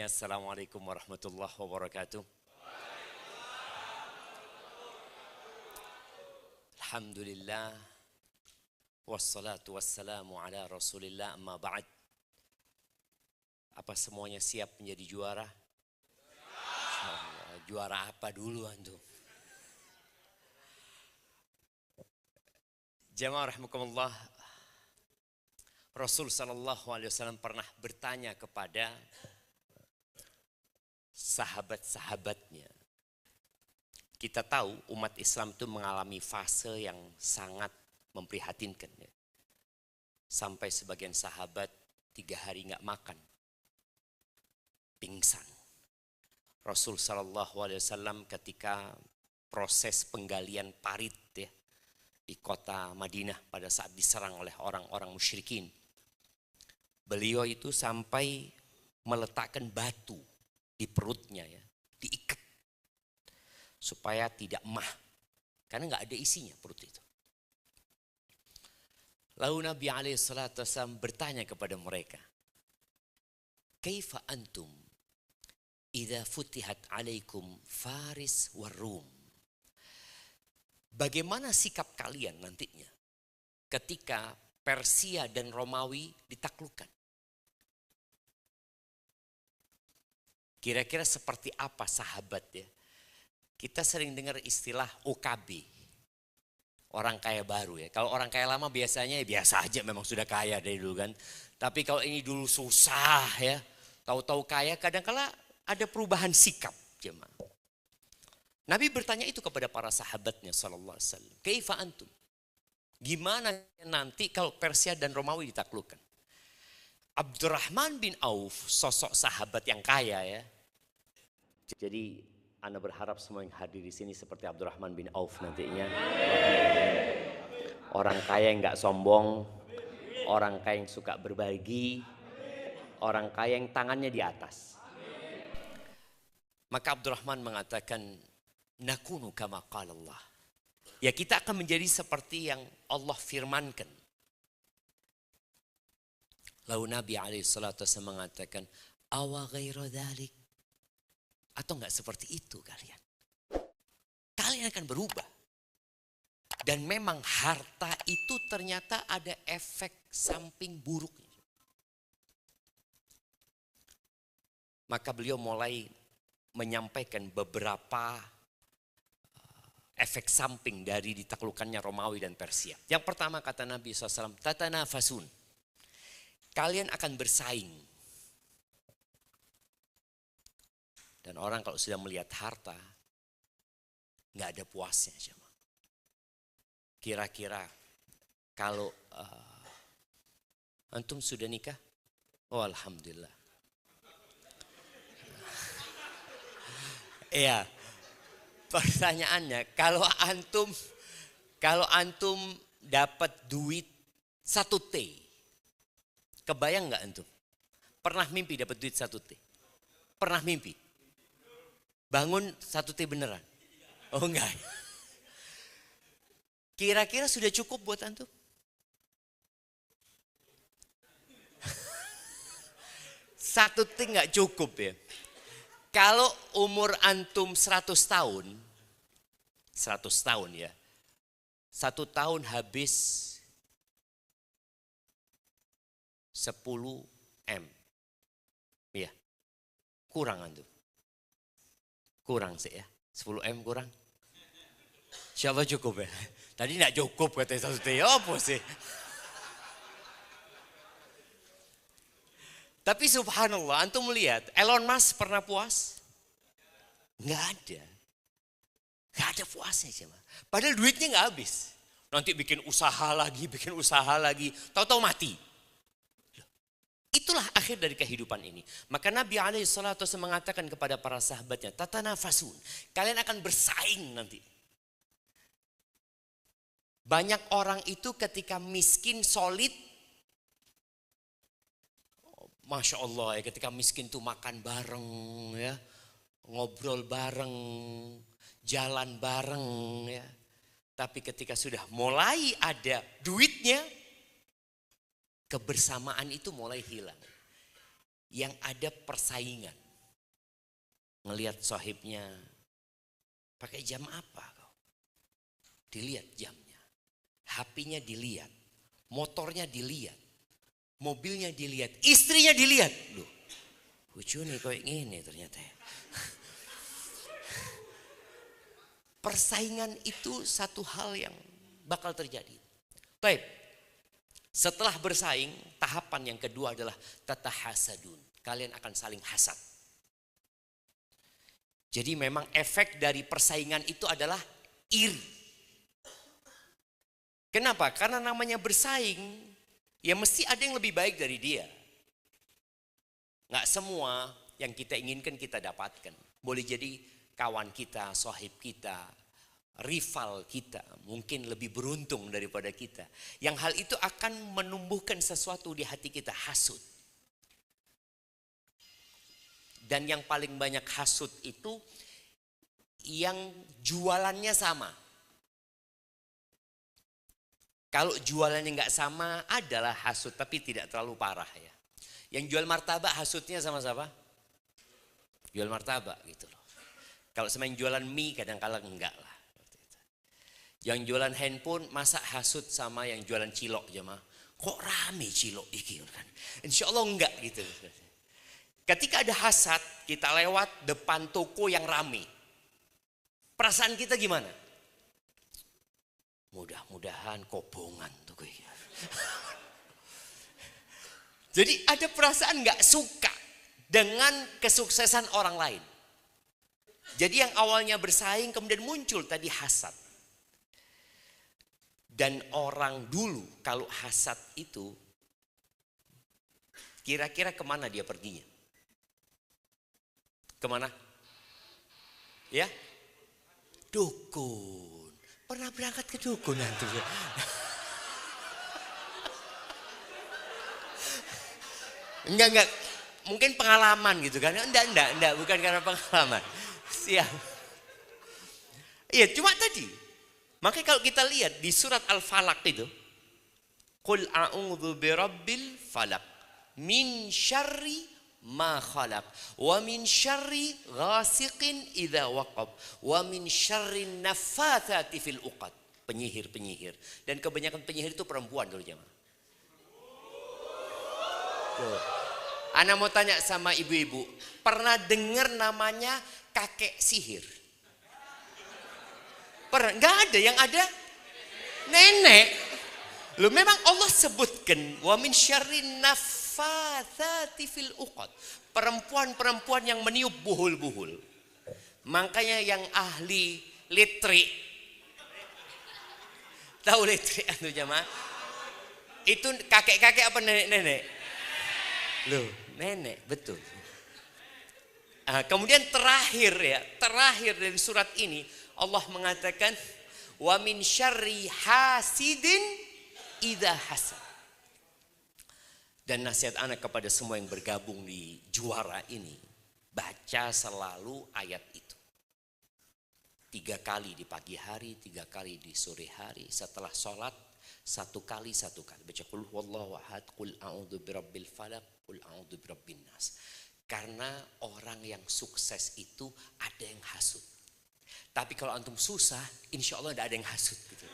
Assalamualaikum warahmatullahi wabarakatuh. Alhamdulillah. Wassalatu wassalamu ala rasulillah amma ba'd. Apa semuanya siap menjadi juara? Juara apa dulu antum? Jamaah rahimakumullah. Rasul sallallahu alaihi wasallam pernah bertanya kepada sahabat-sahabatnya. Kita tahu umat Islam itu mengalami fase yang sangat memprihatinkan. Sampai sebagian sahabat 3 hari nggak makan. Pingsan. Rasul sallallahu alaihi wasallam ketika proses penggalian parit ya, di kota Madinah pada saat diserang oleh orang-orang musyrikin. Beliau itu sampai meletakkan batu di perutnya ya, diikat supaya tidak mah, karena nggak ada isinya perut itu. Lalu Nabi SAW bertanya kepada mereka, Kaifa antum idza futihat alaikum Faris war Rum? Bagaimana sikap kalian nantinya ketika Persia dan Romawi ditaklukkan? Kira-kira seperti apa sahabat ya? Kita sering dengar istilah OKB. Orang kaya baru ya. Kalau orang kaya lama biasanya ya biasa aja, memang sudah kaya dari dulu kan. Tapi kalau ini dulu susah ya, tahu-tahu kaya, kadang-kala ada perubahan sikap jemaah. Nabi bertanya itu kepada para sahabatnya sallallahu alaihi wasallam. Kaifa antum? Gimana nanti kalau Persia dan Romawi ditaklukkan? Abdurrahman bin Auf, sosok sahabat yang kaya ya. Jadi Anda berharap semua yang hadir di sini seperti Abdurrahman bin Auf nantinya. Orang kaya yang nggak sombong, orang kaya yang suka berbagi, orang kaya yang tangannya di atas. Maka Abdurrahman mengatakan, nakunu kama qala Allah. Ya kita akan menjadi seperti yang Allah firmankan. Lalu Nabi SAW mengatakan, awa ghairu dzalik. Atau enggak seperti itu kalian. Kalian akan berubah. Dan memang harta itu ternyata ada efek samping buruknya. Maka beliau mulai menyampaikan beberapa efek samping dari ditaklukannya Romawi dan Persia. Yang pertama kata Nabi SAW, tatanafasun. Kalian akan bersaing. Dan orang kalau sudah melihat harta, nggak ada puasnya. Kira-kira kalau antum sudah nikah? Oh alhamdulillah. Iya. Pertanyaannya, kalau antum dapat duit 1 T, kebayang nggak antum? Pernah mimpi dapat duit 1 T? Pernah mimpi? Bangun 1 T beneran? Oh enggak. Kira-kira sudah cukup buat antum? Satu T nggak cukup ya. Kalau umur antum 100 tahun, 100 tahun ya, 1 tahun habis 10 M. Iya, kurang antum. Kurang sih ya, 10 M kurang. Siapa cukup ya? Tadi enggak cukup katanya 1 T, apa sih? Tapi subhanallah, antum melihat Elon Musk pernah puas? Enggak ada. Enggak ada puasnya sih. Padahal duitnya enggak habis. Nanti bikin usaha lagi, tahu-tahu mati. Itulah akhir dari kehidupan ini. Maka Nabi SAW mengatakan kepada para sahabatnya, tatanafasun, kalian akan bersaing nanti. Banyak orang itu ketika miskin solid, Masya Allah ya, ketika miskin tuh makan bareng ya, ngobrol bareng, jalan bareng ya. Tapi ketika sudah mulai ada duitnya, kebersamaan itu mulai hilang. Yang ada persaingan. ngelihat sahibnya pakai jam apa kau? Dilihat jamnya. HP-nya dilihat. Motornya dilihat. Mobilnya dilihat. Istrinya dilihat. Loh, lucu nih kau ini ternyata. Persaingan itu satu hal yang bakal terjadi. Baik. Setelah bersaing, tahapan yang kedua adalah tatahasadun. Kalian akan saling hasad. Jadi memang efek dari persaingan itu adalah iri. Kenapa? Karena namanya bersaing, ya mesti ada yang lebih baik dari dia. Nggak semua yang kita inginkan kita dapatkan. Boleh jadi kawan kita, sahib kita, rival kita, mungkin lebih beruntung daripada kita. Yang hal itu akan menumbuhkan sesuatu di hati kita, hasud. Dan yang paling banyak hasud itu yang jualannya sama. Kalau jualannya nggak sama adalah hasud, tapi tidak terlalu parah ya. Yang jual martabak hasudnya sama siapa? Jual martabak gitu loh. Kalau semain jualan mie kadang-kadang enggak lah. Yang jualan handphone masa hasud sama yang jualan cilok jemaah. Kok rame cilok iki kan? Insya Allah enggak gitu. Ketika ada hasad, kita lewat depan toko yang rame. Perasaan kita gimana? Mudah-mudahan kobongan toko ini. Jadi ada perasaan enggak suka dengan kesuksesan orang lain. Jadi yang awalnya bersaing kemudian muncul tadi hasad. Dan orang dulu kalau hasad itu kira-kira kemana dia perginya? Kemana? Ya? Dukun. Pernah berangkat ke dukun nanti? Enggak. Mungkin pengalaman gitu kan. Enggak, bukan karena pengalaman. Siap. Iya, cuma tadi. Makanya kalau kita lihat di surat Al-Falaq itu, Qul a'udzu birabbil falaq min syarri ma khalaq wa min syarri ghasiqin idza waqab wa min syarri naffatsati fil uqad. Penyihir. Dan kebanyakan penyihir itu perempuan dulu jemaah. Ana mau tanya sama ibu-ibu, pernah dengar namanya kakek sihir? Pernah? Enggak ada, yang ada nenek. Loh memang Allah sebutkan wa min syarri naffatsati fil uqad. Perempuan-perempuan yang meniup buhul-buhul. Makanya yang ahli litrik. Tahu litrik itu jemaah? Itu kakek-kakek apa nenek-nenek? Loh, nenek, betul. Kemudian terakhir dari surat ini Allah mengatakan wa min syarri hasidin idza hasad. Dan nasihat anak kepada semua yang bergabung di juara ini, baca selalu ayat itu. 3 kali di pagi hari, 3 kali di sore hari, setelah sholat 1 kali. Baca qul huwallahu ahad, qul a'udzu birabbil falaq, qul a'udzu birabbin nas. Karena orang yang sukses itu ada yang hasud. Tapi kalau antum susah, insya Allah tidak ada yang hasud. Gitu.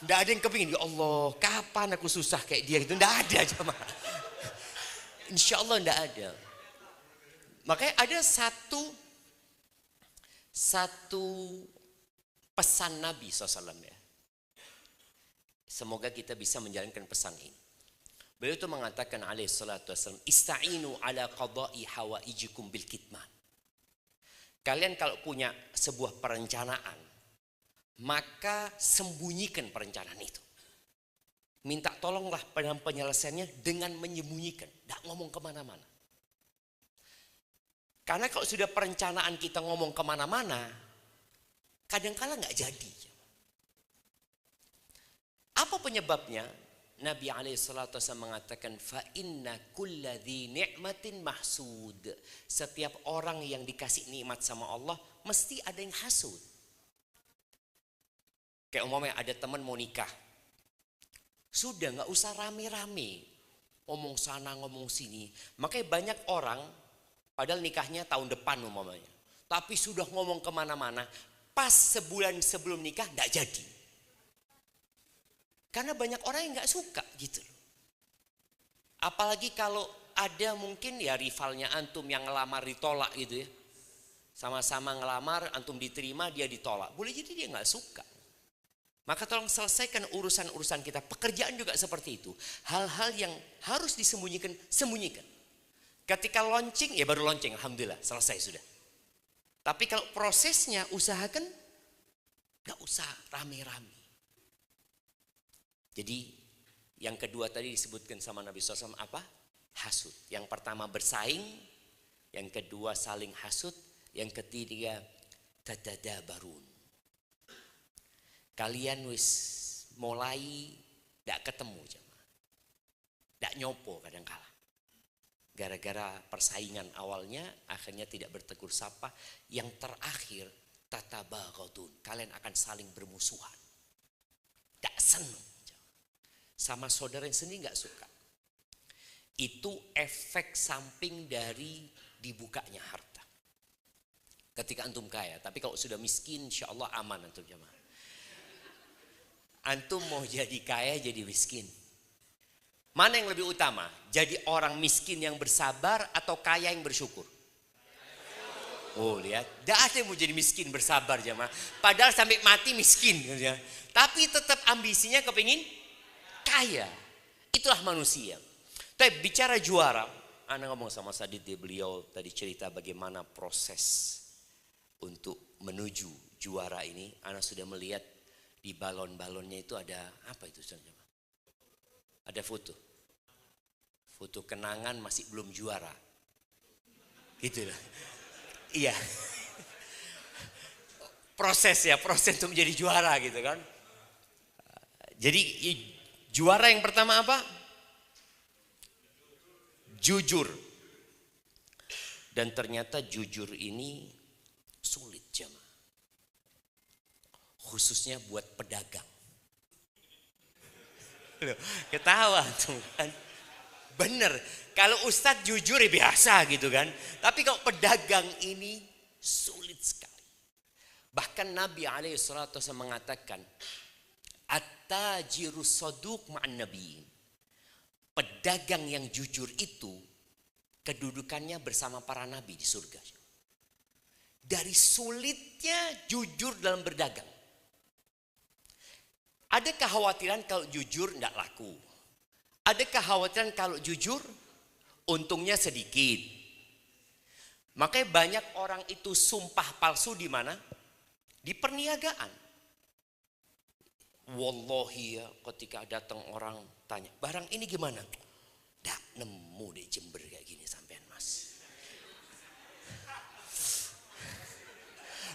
Tidak ada yang kepingin, ya Allah kapan aku susah kayak dia gitu. Tidak ada jemaah. Insya Allah tidak ada. Makanya ada satu pesan Nabi SAW ya. Semoga kita bisa menjalankan pesan ini. Beliau itu mengatakan alaihi salatu wassalam, ista'inu ala qada'i hawaijikum bil kitman. Kalian kalau punya sebuah perencanaan, maka sembunyikan perencanaan itu. Minta tolonglah dalam penyelesaiannya dengan menyembunyikan, tidak ngomong kemana-mana. Karena kalau sudah perencanaan kita ngomong kemana-mana, kadang-kala nggak jadi. Apa penyebabnya? Nabi alaihissalatu wasallam mengatakan fa inna kulla dzi ni'matin mahsud. Setiap orang yang dikasih nikmat sama Allah mesti ada yang hasud. Kayak umpamanya ada teman mau nikah. Sudah enggak usah rame-rame. Ngomong sana ngomong sini. Makanya banyak orang Padahal nikahnya tahun depan umpamanya. Tapi sudah ngomong kemana-mana, pas sebulan sebelum nikah tidak jadi. Karena banyak orang yang nggak suka gitu. Apalagi kalau ada mungkin ya rivalnya antum yang ngelamar ditolak gitu ya. Sama-sama ngelamar, antum diterima, dia ditolak. Boleh jadi dia nggak suka. Maka tolong selesaikan urusan-urusan kita. Pekerjaan juga seperti itu. Hal-hal yang harus disembunyikan, sembunyikan. Ketika launching, ya baru launching, alhamdulillah selesai sudah. Tapi kalau prosesnya usahakan gak usah rame-rame. Jadi yang kedua tadi disebutkan sama Nabi SAW apa? Hasud. Yang pertama bersaing, yang kedua saling hasud, yang ketiga tadadabarun. Kalian wis mulai gak ketemu jemaah. Gak nyopo kadang-kala. Gara-gara persaingan awalnya akhirnya tidak bertegur sapa. Yang terakhir tatabaghadun. Kalian akan saling bermusuhan. Gak senang. Sama saudara yang sendiri gak suka. Itu efek samping dari dibukanya harta. Ketika antum kaya. Tapi kalau sudah miskin insya Allah aman antum jemaah. Antum mau jadi kaya jadi miskin. Mana yang lebih utama? Jadi orang miskin yang bersabar atau kaya yang bersyukur? Oh lihat, tidak ada yang mau jadi miskin bersabar jemaah. Padahal sampai mati miskin. Tapi tetap ambisinya kepingin kaya. Itulah manusia. Tapi bicara juara, Ana ngomong sama Sadid, beliau tadi cerita bagaimana proses untuk menuju juara ini. Ana sudah melihat di balon-balonnya itu ada apa itu? Ada foto. Foto kenangan masih belum juara. Gitu lah. Iya. Proses untuk menjadi juara gitu kan. Jadi juara yang pertama apa? Jujur. Dan ternyata jujur ini sulit jemaah. Khususnya buat pedagang. Loh, ketawa tuh kan. Bener, kalau ustadz jujur ya biasa gitu kan. Tapi kalau pedagang ini sulit sekali. Bahkan Nabi SAW mengatakan, At-tajiru saduq ma'an nabiyin. Pedagang yang jujur itu kedudukannya bersama para nabi di surga. Dari sulitnya jujur dalam berdagang. Ada kekhawatiran kalau jujur tidak laku. Ada kekhawatiran kalau jujur untungnya sedikit. Makanya banyak orang itu sumpah palsu di mana? Di perniagaan. Wallahi ya, ketika datang orang tanya, barang ini gimana? Nggak nemu di Jember kayak gini sampean mas.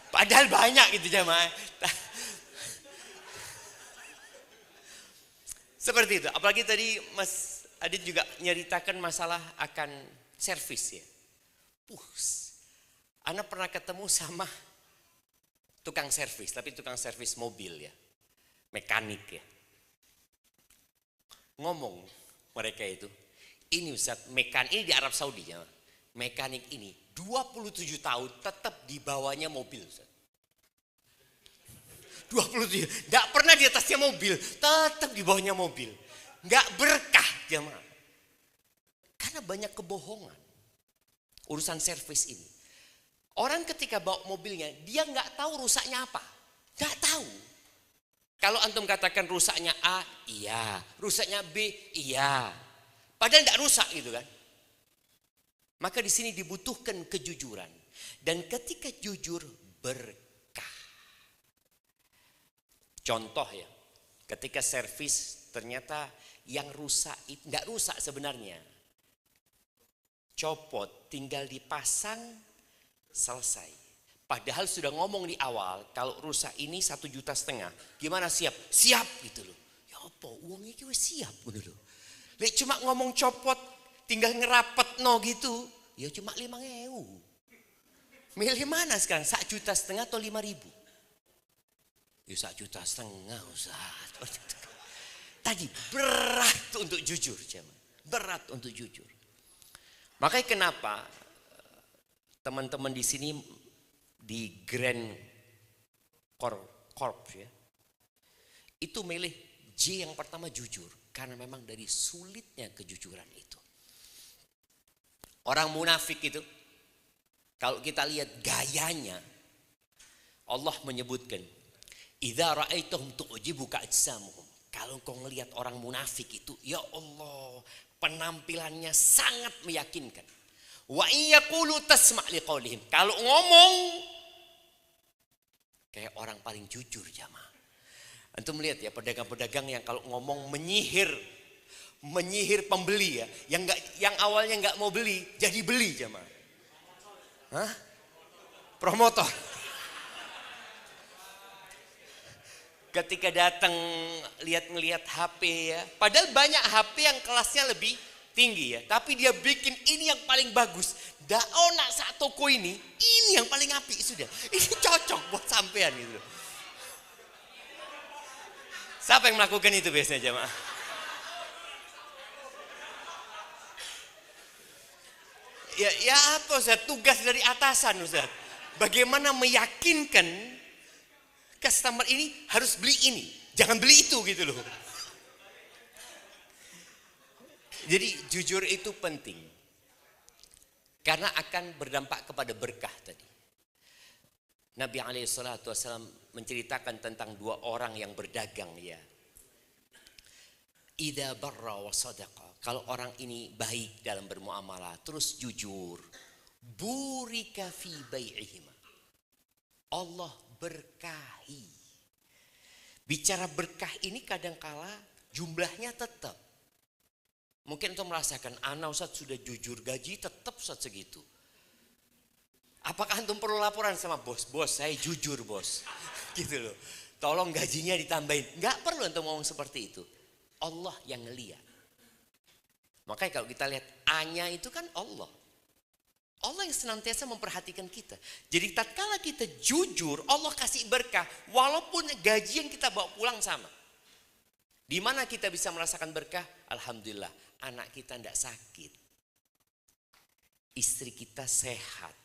Padahal banyak gitu jemaah. Seperti itu. Apalagi tadi Mas Adit juga nyeritakan masalah akan servis ya. Ana pernah ketemu sama tukang servis, tapi tukang servis mobil ya. Mekanik ya. Ngomong mereka itu, ini Ustaz, mekanik ini di Arab Saudi ya. Mekanik ini 27 tahun tetap di bawahnya mobil Ustaz. 27, gak pernah di atasnya mobil, tetap di bawahnya mobil. Gak berkah jemaah. Karena banyak kebohongan. Urusan servis ini. Orang ketika bawa mobilnya, dia gak tahu rusaknya apa. Gak tahu. Kalau antum katakan rusaknya A, iya. Rusaknya B, iya. Padahal gak rusak gitu kan. Maka di sini dibutuhkan kejujuran. Dan ketika jujur berkah. Contoh ya, ketika servis ternyata yang rusak, nggak rusak sebenarnya. Copot, tinggal dipasang, selesai. Padahal sudah ngomong di awal, kalau rusak ini 1,5 juta. Gimana siap? Siap gitu loh. Ya apa, uangnya juga siap gitu loh. Lek cuma ngomong copot, tinggal ngerapet no gitu, ya cuma 5.000. Milih mana sekarang, 1,5 juta atau 5.000? Ya 1,5 juta Ustaz. Tadi berat untuk jujur, berat untuk jujur. Makanya kenapa teman-teman di sini di Grand Corp ya, itu milih J yang pertama jujur, karena memang dari sulitnya kejujuran itu. Orang munafik itu, kalau kita lihat gayanya, Allah menyebutkan, idza ra'aitahum tu'jibuka ajsamuhum. Kalau kau ngelihat orang munafik itu, ya Allah, penampilannya sangat meyakinkan. Wa iyaqulu tasma' liqaulihim. Kalau ngomong kayak orang paling jujur jamaah. Antum melihat ya pedagang-pedagang yang kalau ngomong menyihir pembeli ya, yang awalnya nggak mau beli jadi beli jamaah. Hah? Promotor. Ketika datang lihat-lihat HP ya, padahal banyak HP yang kelasnya lebih tinggi ya, tapi dia bikin ini yang paling bagus. Nak saat toko ini yang paling apik sudah. Ini cocok buat sampean gitu. Siapa yang melakukan itu biasanya jemaah? Ya apa Ustaz? Tugas dari atasan Ustaz. Bagaimana meyakinkan customer ini harus beli ini, jangan beli itu gitu loh. Jadi jujur itu penting. Karena akan berdampak kepada berkah tadi. Nabi SAW menceritakan tentang dua orang yang berdagang ya. Idza barra wa sadaqa. Kalau orang ini baik dalam bermuamalah, terus jujur, burika fi bai'ihima. Allah berkahi. Bicara berkah ini kadangkala jumlahnya tetap. Mungkin untuk merasakan, Ustaz sudah jujur gaji tetap Ustaz segitu. Apakah antum perlu laporan sama bos? Bos, saya jujur bos. Gitu loh. Tolong gajinya ditambahin. Enggak perlu antum ngomong seperti itu. Allah yang ngeliat. Makanya kalau kita lihat A-nya itu kan Allah. Allah yang senantiasa memperhatikan kita. Jadi tatkala kita jujur, Allah kasih berkah. Walaupun gaji yang kita bawa pulang sama. Di mana kita bisa merasakan berkah? Alhamdulillah, anak kita tidak sakit. Istri kita sehat.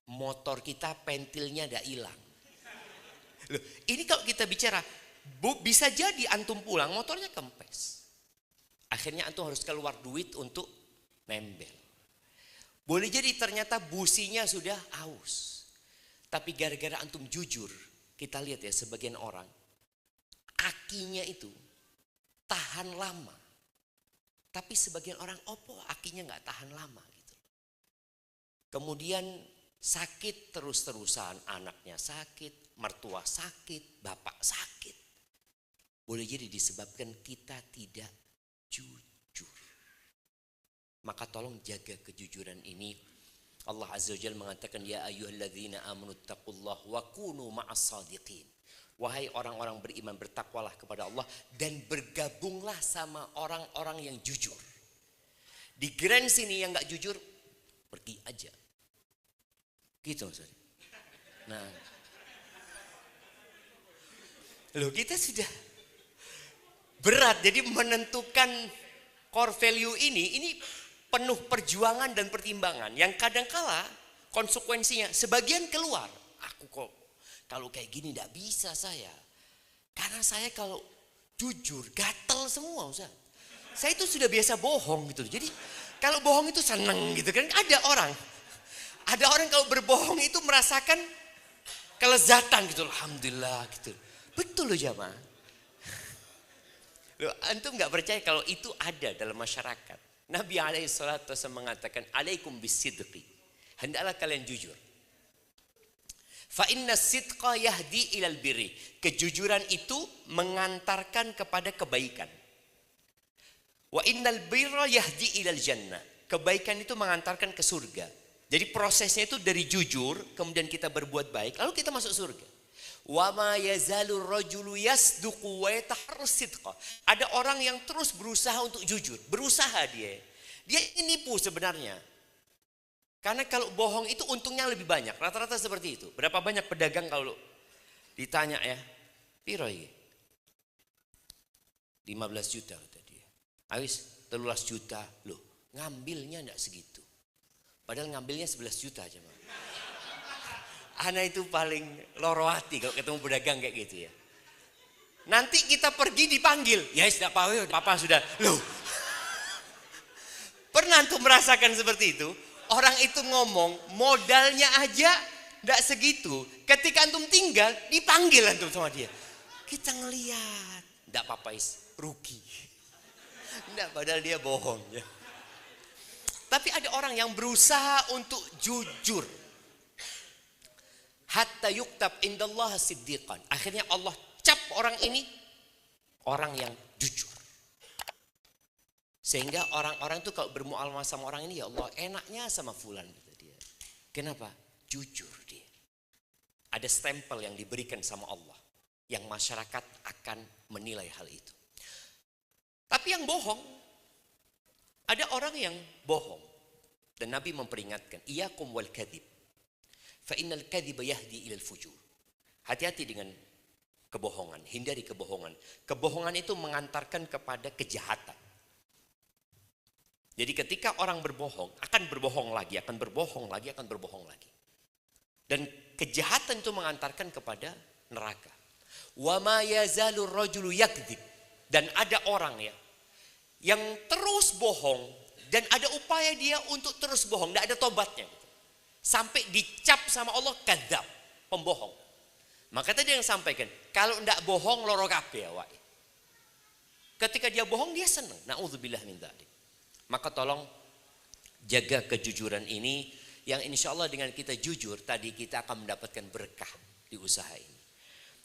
Motor kita pentilnya tidak hilang. Loh, ini kalau kita bicara, bisa jadi antum pulang motornya kempes. Akhirnya antum harus keluar duit untuk nembel. Boleh jadi ternyata businya sudah aus. Tapi gara-gara antum jujur, kita lihat ya sebagian orang, akinya itu tahan lama. Tapi sebagian orang, akinya nggak tahan lama gitu. Kemudian sakit terus-terusan, anaknya sakit, mertua sakit, bapak sakit. Boleh jadi disebabkan kita tidak jujur. Maka tolong jaga kejujuran ini. Allah Azza wa Jalla mengatakan, ya ayyuhalladzina amanu taqullaha wa kunu ma'as shadiqin. Wahai orang-orang beriman, bertakwalah kepada Allah dan bergabunglah sama orang-orang yang jujur. Di grand sini yang enggak jujur, pergi aja. Gitu Ustaz. Nah. Loh, kita sudah berat, jadi menentukan core value ini penuh perjuangan dan pertimbangan yang kadangkala konsekuensinya sebagian keluar. Aku kok kalau kayak gini tidak bisa saya. Karena saya kalau jujur gatel semua Ustaz. Saya itu sudah biasa bohong gitu. Jadi kalau bohong itu seneng gitu kan. Ada orang kalau berbohong itu merasakan kelezatan gitu. Alhamdulillah gitu. Betul loh jamaah. Loh, antum nggak percaya kalau itu ada dalam masyarakat. Nabi SAW mengatakan, alaikum bisidqi. Hendaklah kalian jujur. Fa inna sidqa yahdi ilal birri. Kejujuran itu mengantarkan kepada kebaikan. Wa innal birra yahdi ilal jannah. Kebaikan itu mengantarkan ke surga. Jadi prosesnya itu dari jujur, kemudian kita berbuat baik, lalu kita masuk surga. Wa ma yazalur rajulu yasduqu wa yataharras sidqa. Ada orang yang terus berusaha untuk jujur, berusaha dia. Dia ini nipu sebenarnya. Karena kalau bohong itu untungnya lebih banyak, rata-rata seperti itu. Berapa banyak pedagang kalau ditanya ya, piro iki? 15 juta kata dia. Awis 13 juta. Loh, ngambilnya enggak segitu. Padahal ngambilnya 11 juta aja. Ana itu paling loro hati kalau ketemu pedagang kayak gitu ya. Nanti kita pergi dipanggil. Ya tidak apa-apa sudah. Loh. Pernah antum merasakan seperti itu? Orang itu ngomong modalnya aja tidak segitu. Ketika antum tinggal dipanggil antum sama dia. Kita ngelihat. Tidak apa-apa rugi. Tidak, padahal dia bohong ya. Tapi ada orang yang berusaha untuk jujur. Hatta yuktab indallah siddiqan. Akhirnya Allah cap orang ini orang yang jujur. Sehingga orang-orang itu kalau bermuamalah sama orang ini, ya Allah enaknya sama fulan gitu dia. Kenapa? Jujur dia. Ada stempel yang diberikan sama Allah yang masyarakat akan menilai hal itu. Tapi yang bohong, ada orang yang bohong. Dan Nabi memperingatkan, iyakum wal kadhib. Fa innal kadhiba yahdi ilal fujur. Hati-hati dengan kebohongan, hindari kebohongan. Kebohongan itu mengantarkan kepada kejahatan. Jadi ketika orang berbohong, akan berbohong lagi, akan berbohong lagi, akan berbohong lagi. Dan kejahatan itu mengantarkan kepada neraka. Wa ma yazalur rajulu yakdzib. Dan ada orang ya yang terus bohong dan ada upaya dia untuk terus bohong, tidak ada tobatnya. Sampai dicap sama Allah kadzab, pembohong. Maka tadi yang sampaikan, kalau tidak bohong loro kabeh awake. Ketika dia bohong dia senang. Nauzubillah min dzalik. Maka tolong jaga kejujuran ini yang insya Allah dengan kita jujur tadi kita akan mendapatkan berkah di usaha ini.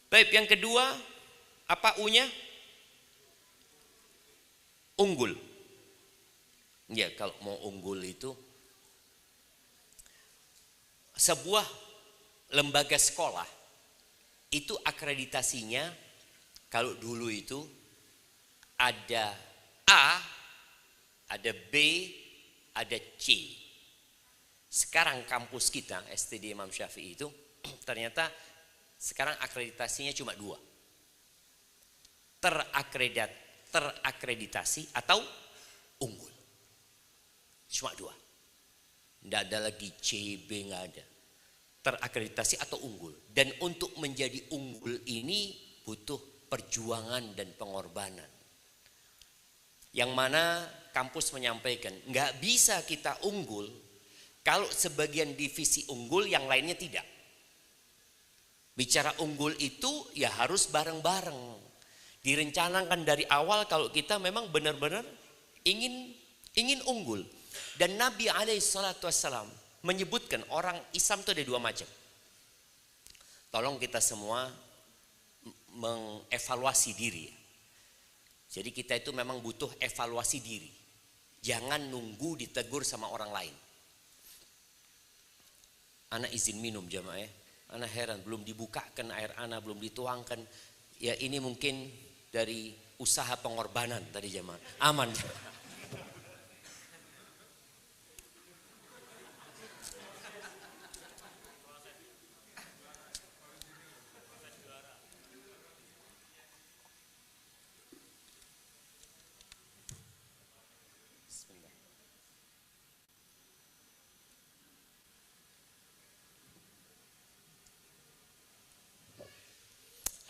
Baik, yang kedua apa U-nya? Unggul. Ya, kalau mau unggul itu sebuah lembaga sekolah itu akreditasinya kalau dulu itu ada A, ada B, ada C. Sekarang kampus kita STD Imam Syafi'i itu ternyata sekarang akreditasinya cuma 2. Terakreditasi atau unggul. Cuma 2. Tidak ada lagi C, B, nggak ada. Terakreditasi atau unggul. Dan untuk menjadi unggul ini butuh perjuangan dan pengorbanan. Yang mana kampus menyampaikan, nggak bisa kita unggul kalau sebagian divisi unggul yang lainnya tidak. Bicara unggul itu ya harus bareng-bareng. Direncanakan dari awal kalau kita memang benar-benar ingin unggul. Dan Nabi SAW menyebutkan orang Islam itu ada 2 macam. Tolong kita semua mengevaluasi diri. Jadi kita itu memang butuh evaluasi diri. Jangan nunggu ditegur sama orang lain. Ana izin minum jamaah ya. Ana heran belum dibukakan air ana, belum dituangkan. Ya ini mungkin dari usaha pengorbanan tadi jamaah. Aman.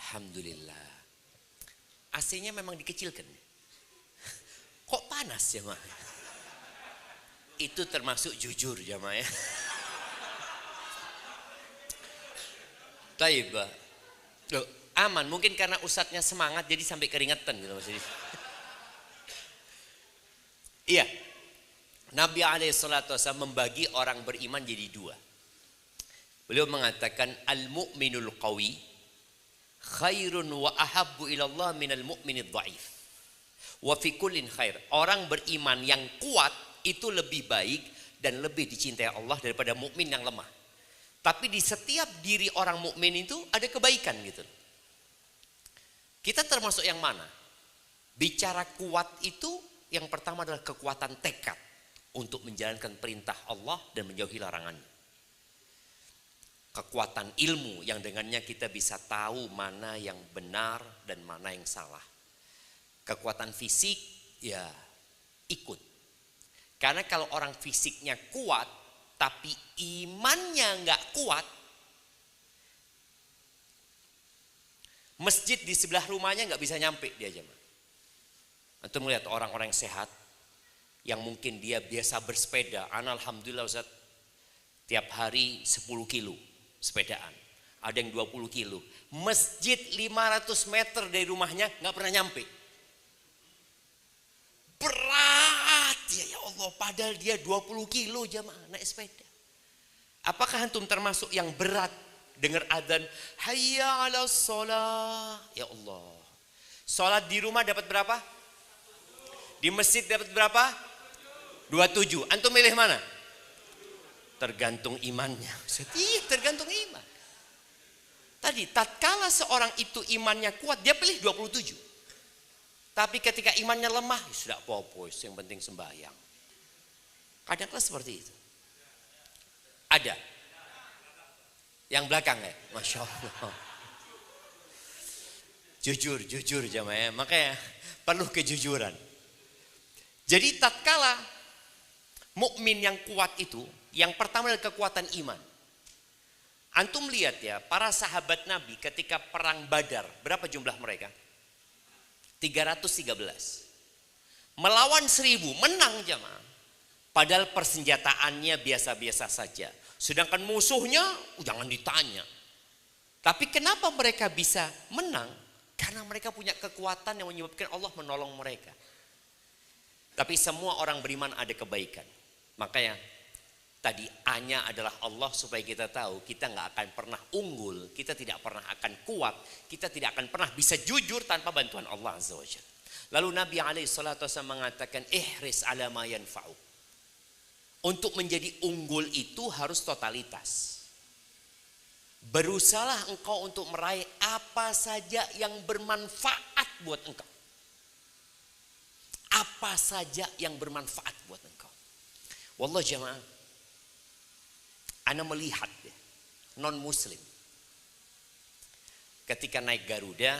Alhamdulillah. AC-nya memang dikecilkan. Kok panas jemaah? Itu termasuk jujur jemaah ya. Taib. Loh, aman. Mungkin karena ustadznya semangat jadi sampai keringetan gitu maksudnya. Iya. Nabi SAW membagi orang beriman jadi 2. Beliau mengatakan al-mu'minul qawi khairun wa ahabbu ilallah minal mu'minid dha'if. Wa fi kullin khair. Orang beriman yang kuat itu lebih baik dan lebih dicintai Allah daripada mukmin yang lemah. Tapi di setiap diri orang mukmin itu ada kebaikan gitu. Kita termasuk yang mana? Bicara kuat itu yang pertama adalah kekuatan tekad untuk menjalankan perintah Allah dan menjauhi larangannya. Kekuatan ilmu yang dengannya kita bisa tahu mana yang benar dan mana yang salah. Kekuatan fisik ya ikut. Karena kalau orang fisiknya kuat tapi imannya nggak kuat, masjid di sebelah rumahnya nggak bisa nyampe dia jemaah. Antum melihat orang-orang yang sehat, yang mungkin dia biasa bersepeda, alhamdulillah Ustaz, tiap hari 10 kilo sepedaan, ada yang 20 kilo. Masjid 500 meter dari rumahnya nggak pernah nyampe. Berat ya Allah, padahal dia 20 kilo jamaah naik sepeda. Apakah antum termasuk yang berat dengar adzan hayya 'alas shalah? Ya Allah. Salat di rumah dapat berapa? Di masjid dapat berapa? 27. Antum milih mana? Tergantung imannya. Tergantung iman. Tadi tatkala seorang itu imannya kuat, dia pilih 27. Tapi ketika imannya lemah, ya sudah apa-apa, yang penting sembahyang. Kadang-kadang seperti itu. Ada. Yang belakang ya, Masya Allah. Jujur jamaah, makanya perlu kejujuran. Jadi tatkala mukmin yang kuat itu, yang pertama adalah kekuatan iman. Antum lihat ya, para sahabat Nabi ketika perang Badar, berapa jumlah mereka? 313. Melawan 1000, menang jamaah. Padahal persenjataannya biasa-biasa saja. Sedangkan musuhnya, jangan ditanya. Tapi kenapa mereka bisa menang? Karena mereka punya kekuatan yang menyebabkan Allah menolong mereka. Tapi semua orang beriman ada kebaikan. Makanya tadi A-nya adalah Allah, supaya kita tahu kita nggak akan pernah unggul, kita tidak pernah akan kuat, kita tidak akan pernah bisa jujur tanpa bantuan Allah Azza wa Jalla. Lalu Nabi SAW mengatakan ihris ala ma yanfa'uk. Untuk menjadi unggul itu harus totalitas. Berusahalah engkau untuk meraih apa saja yang bermanfaat buat engkau. Apa saja yang bermanfaat buat engkau. Wallah jamaah, ana melihat ya, non muslim ketika naik Garuda,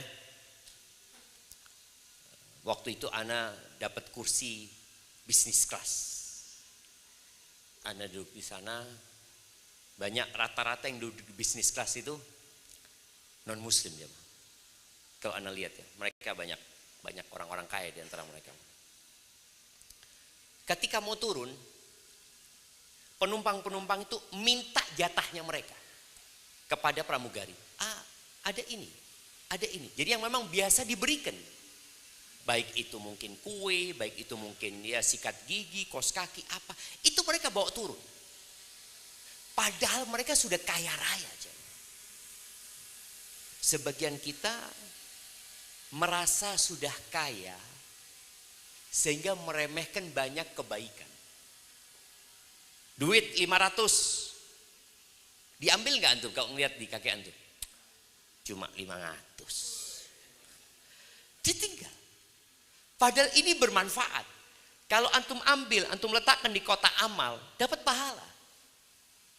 waktu itu ana dapat kursi bisnis kelas. Ana duduk di sana, banyak rata-rata yang duduk di bisnis kelas itu non muslim ya. Kalau ana lihat ya, mereka banyak orang-orang kaya di antara mereka. Ketika mau turun, penumpang-penumpang itu minta jatahnya mereka kepada pramugari. Ada ini, ada ini. Jadi yang memang biasa diberikan. Baik itu mungkin kue, baik itu mungkin ya sikat gigi, kos kaki, apa. Itu mereka bawa turun. Padahal mereka sudah kaya raya. Sebagian kita merasa sudah kaya sehingga meremehkan banyak kebaikan. Duit 500 diambil nggak antum kalau ngeliat di kaki antum? Cuma 500. Ditinggal. Padahal ini bermanfaat. Kalau antum ambil, antum letakkan di kotak amal, dapat pahala.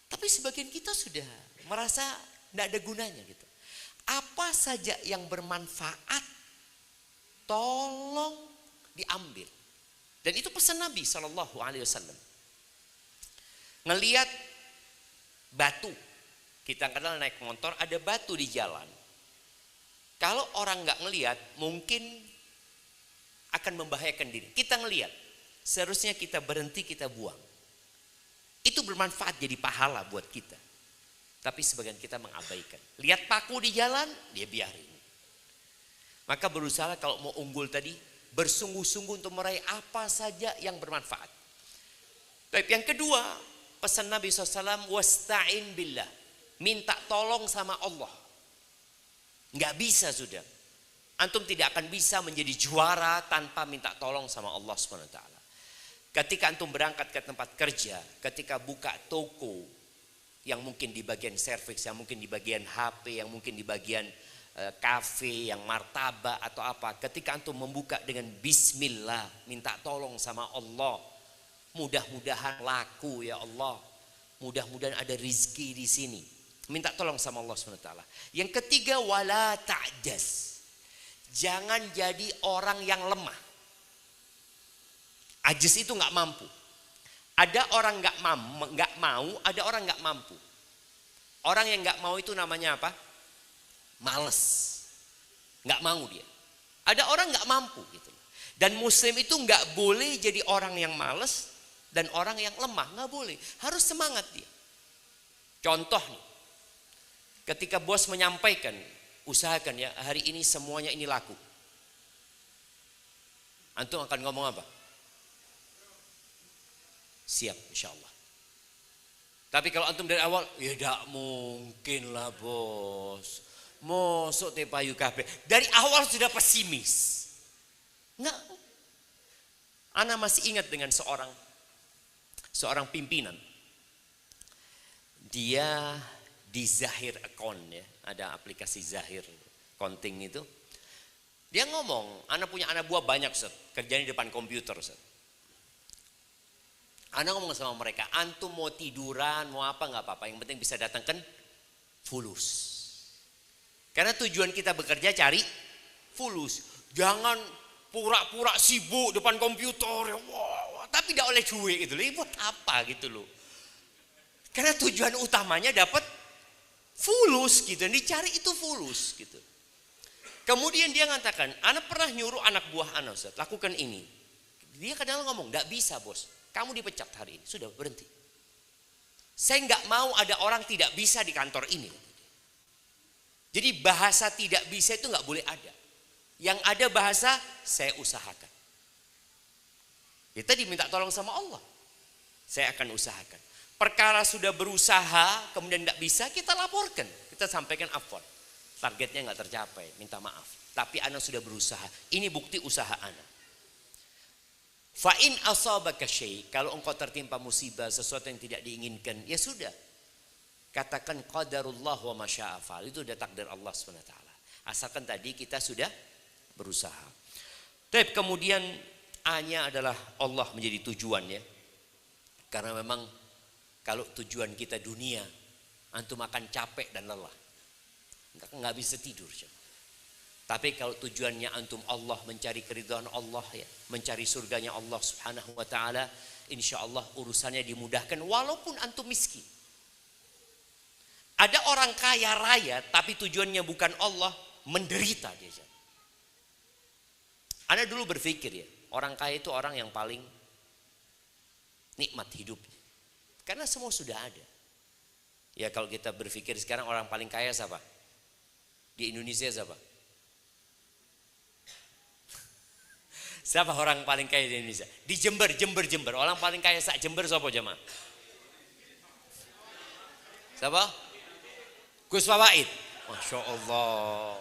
Tapi sebagian kita sudah merasa tidak ada gunanya gitu. Apa saja yang bermanfaat, tolong diambil. Dan itu pesan Nabi SAW. Ngelihat batu, kita kadang naik motor ada batu di jalan. Kalau orang nggak ngelihat, mungkin akan membahayakan diri. Kita ngelihat, seharusnya kita berhenti, kita buang. Itu bermanfaat jadi pahala buat kita. Tapi sebagian kita mengabaikan. Lihat paku di jalan, dia biarin. Maka berusaha kalau mau unggul tadi, bersungguh-sungguh untuk meraih apa saja yang bermanfaat. Baik, yang kedua, pesan Nabi SAW, wasta'in billah. Minta tolong sama Allah. Nggak bisa sudah. Antum tidak akan bisa menjadi juara tanpa minta tolong sama Allah SWT. Ketika antum berangkat ke tempat kerja, ketika buka toko, yang mungkin di bagian servis, yang mungkin di bagian HP, yang mungkin di bagian kafe, yang martabak atau apa. Ketika antum membuka dengan bismillah, minta tolong sama Allah. Mudah-mudahan laku ya Allah. Mudah-mudahan ada rizki di sini. Minta tolong sama Allah SWT. Yang ketiga, wala ta'jaz. Jangan jadi orang yang lemah. Ajaz itu nggak mampu. Ada orang nggak mau, ada orang nggak mampu. Orang yang nggak mau itu namanya apa? Males, nggak mau dia. Ada orang nggak mampu gitu. Dan Muslim itu nggak boleh jadi orang yang males dan orang yang lemah, nggak boleh. Harus semangat dia. Contoh nih, ketika bos menyampaikan, usahakan ya hari ini semuanya ini laku. Antum akan ngomong apa? Siap, insya Allah. Tapi kalau antum dari awal, ya tidak mungkin lah bos. Mosok teh payu kabeh. Dari awal sudah pesimis. Enggak. Ana masih ingat dengan seorang pimpinan. Dia di Zahir Account ya, ada aplikasi Zahir Accounting itu. Dia ngomong, Ana punya anak buah banyak Ustaz, kerjanya di depan komputer Ustaz. Ana ngomong sama mereka, antum mau tiduran, mau apa nggak apa-apa, yang penting bisa datangkan fulus. Karena tujuan kita bekerja cari fulus. Jangan pura-pura sibuk depan komputer, wow, tapi tidak oleh duit gitu loh. Buat apa gitu loh? Karena tujuan utamanya dapat fulus gitu, yang dicari itu fulus gitu. Kemudian dia mengatakan, anak pernah nyuruh anak buah anak Ustaz, lakukan ini. Dia kadang ngomong, tidak bisa bos, kamu dipecat hari ini, sudah berhenti. Saya nggak mau ada orang tidak bisa di kantor ini. Jadi bahasa tidak bisa itu nggak boleh ada. Yang ada bahasa saya usahakan. Kita diminta tolong sama Allah. Saya akan usahakan. Perkara sudah berusaha kemudian tidak bisa, kita laporkan. Kita sampaikan afwan. Targetnya nggak tercapai, minta maaf. Tapi ana sudah berusaha. Ini bukti usaha ana. Fa in asabaka syai', kalau engkau tertimpa musibah, sesuatu yang tidak diinginkan, ya sudah. Katakan qadarullah wa masya'a fa'al. Itu udah takdir Allah SWT. Asalkan tadi kita sudah berusaha. Tapi kemudian A-nya adalah Allah menjadi tujuan ya. Karena memang kalau tujuan kita dunia, antum akan capek dan lelah. Nggak bisa tidur. Tapi kalau tujuannya antum Allah, mencari keridhaan Allah ya, mencari surganya Allah Subhanahu wa taala, insyaallah urusannya dimudahkan walaupun antum miskin. Ada orang kaya raya tapi tujuannya bukan Allah, menderita dia. Ana dulu berpikir ya, orang kaya itu orang yang paling nikmat hidupnya. Karena semua sudah ada. Ya kalau kita berpikir sekarang orang paling kaya siapa? Di Indonesia siapa? Siapa orang paling kaya di Indonesia? Di Jember. Orang paling kaya sak Jember siapa jemaah? Siapa? Gus Fawaid. Masya Allah.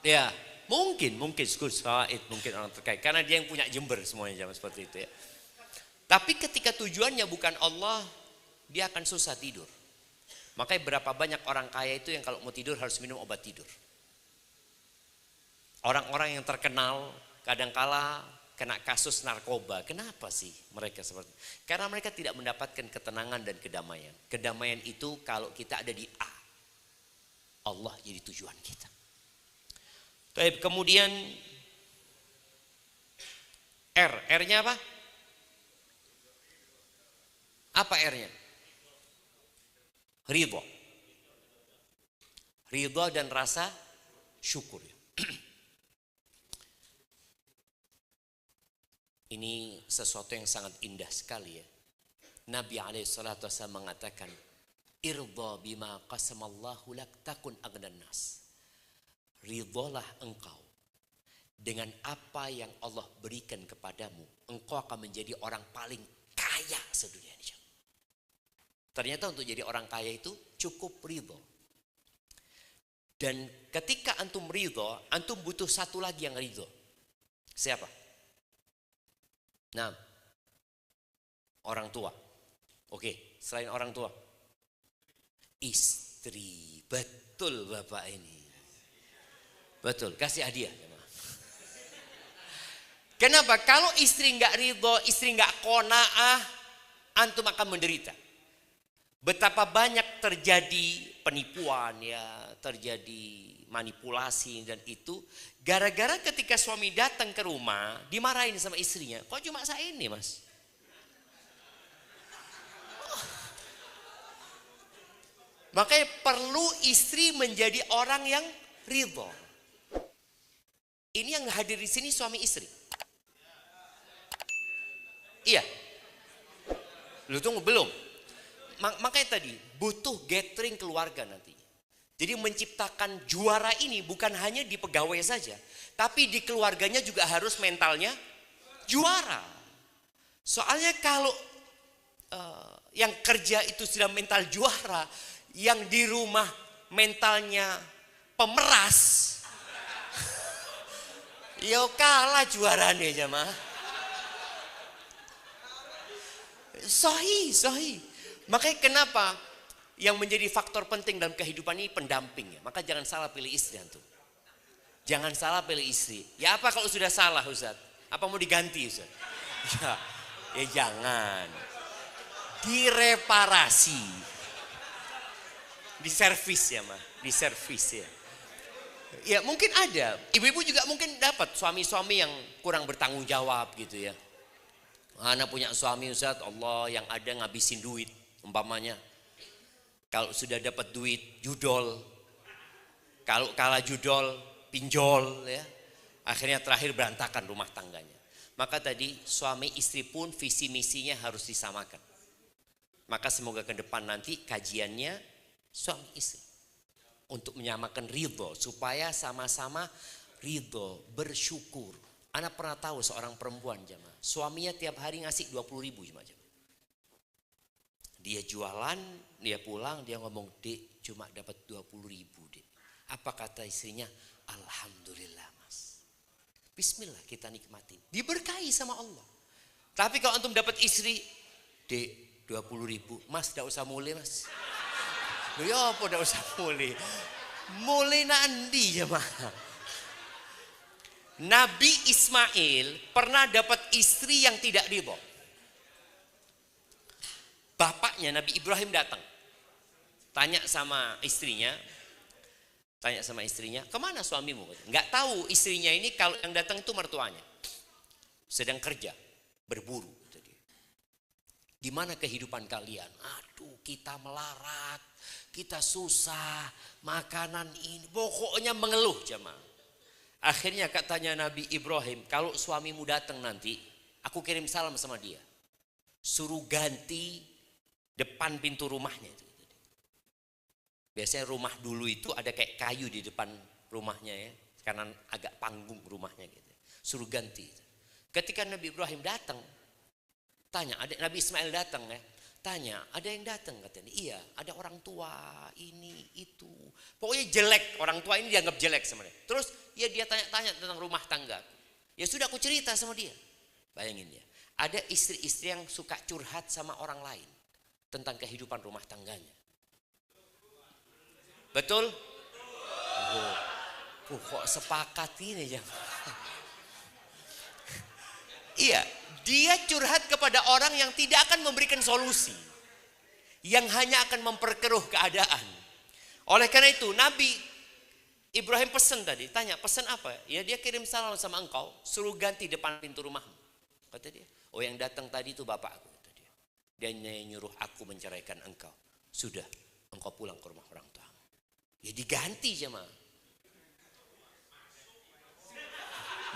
Ya, mungkin Gus Fawaid, mungkin orang terkait. Karena dia yang punya Jember semuanya zaman seperti itu ya. Tapi ketika tujuannya bukan Allah, dia akan susah tidur. Makanya berapa banyak orang kaya itu yang kalau mau tidur harus minum obat tidur. Orang-orang yang terkenal kadangkala kena kasus narkoba. Kenapa sih mereka seperti itu? Karena mereka tidak mendapatkan ketenangan dan kedamaian. Kedamaian itu kalau kita ada di A. Allah jadi tujuan kita. Baik, kemudian R. R-nya apa? Apa R-nya? Ridho. Ridho dan rasa syukur. Ini sesuatu yang sangat indah sekali ya. Nabi SAW mengatakan, Irdha bima qasamallahu lak takun aghnan nas. Ridholah engkau dengan apa yang Allah berikan kepadamu. Engkau akan menjadi orang paling kaya sedunia ini. Ternyata untuk jadi orang kaya itu cukup ridho. Dan ketika antum ridho, antum butuh satu lagi yang ridho. Siapa? Nah, orang tua. Oke, selain orang tua. Istri. Betul Bapak ini. Betul, kasih hadiah. Kenapa? Kalau istri nggak ridho, istri nggak qanaah, antum akan menderita. Betapa banyak terjadi penipuan ya, terjadi manipulasi dan itu gara-gara ketika suami datang ke rumah dimarahin sama istrinya. Kok cuma saya ini, Mas? Makanya perlu istri menjadi orang yang ridho. Ini yang hadir di sini suami istri. Iya. Lu tunggu belum? Makanya tadi butuh gathering keluarga nanti. Jadi menciptakan juara ini bukan hanya di pegawai saja, tapi di keluarganya juga harus mentalnya juara. Soalnya kalau yang kerja itu sudah mental juara, yang di rumah mentalnya pemeras, ya kalah juaranya jemaah. Sahih. Makanya kenapa yang menjadi faktor penting dalam kehidupan ini pendamping ya. Maka jangan salah pilih istri antum. Jangan salah pilih istri. Ya apa kalau sudah salah Ustaz? Apa mau diganti Ustaz? Ya jangan. Direparasi. Diservis ya mah. Diservis ya. Ya mungkin ada. Ibu-ibu juga mungkin dapat suami-suami yang kurang bertanggung jawab gitu ya. Anak punya suami Ustaz, Allah yang ada ngabisin duit umpamanya. Kalau sudah dapat duit judol. Kalau kalah judol pinjol ya. Akhirnya terakhir berantakan rumah tangganya. Maka tadi suami istri pun visi misinya harus disamakan. Maka semoga ke depan nanti kajiannya suami istri. Untuk menyamakan ridho. Supaya sama-sama ridho, bersyukur. Anak pernah tahu seorang perempuan jemaah. Suaminya tiap hari ngasih 20.000 jemaah. Dia jualan, dia pulang, dia ngomong, Dek cuma dapat 20.000 Dek. Apa kata istrinya? Alhamdulillah Mas. Bismillah kita nikmatin. Diberkahi sama Allah. Tapi kalau antum dapat istri, Dek 20.000, Mas gak usah mulai Mas. Ya apa gak usah mulai. Mulai nanti jemaah. Nabi Ismail pernah dapat istri yang tidak ridho. Bapaknya Nabi Ibrahim datang. Tanya sama istrinya. Kemana suamimu? Nggak tahu istrinya ini kalau yang datang itu mertuanya. Sedang kerja, berburu. Gimana kehidupan kalian? Aduh kita melarat, kita susah, makanan ini. Pokoknya mengeluh jemaah. Akhirnya katanya Nabi Ibrahim, kalau suamimu datang nanti, aku kirim salam sama dia. Suruh ganti depan pintu rumahnya. Biasanya rumah dulu itu ada kayak kayu di depan rumahnya ya. Karena agak panggung rumahnya gitu. Suruh ganti. Ketika Nabi Ibrahim datang, tanya, Nabi Ismail datang ya. Tanya, ada yang datang katanya. Iya, ada orang tua, ini, itu. Pokoknya jelek, orang tua ini dianggap jelek sama dia. Terus ya dia tanya-tanya tentang rumah tangga. Ya sudah aku cerita sama dia. Bayangin ya, ada istri-istri yang suka curhat sama orang lain. Tentang kehidupan rumah tangganya. Betul? Kok sepakat ini ya. Iya. Dia curhat kepada orang yang tidak akan memberikan solusi. Yang hanya akan memperkeruh keadaan. Oleh karena itu Nabi Ibrahim pesan tadi. Tanya pesan apa? Ya dia kirim salam sama engkau. Suruh ganti depan pintu rumahmu. Kata dia. Oh yang datang tadi itu bapakku. Kata dia. Dia nyuruh aku menceraikan engkau. Sudah engkau pulang ke rumah orang tuamu. Ya diganti jemaah.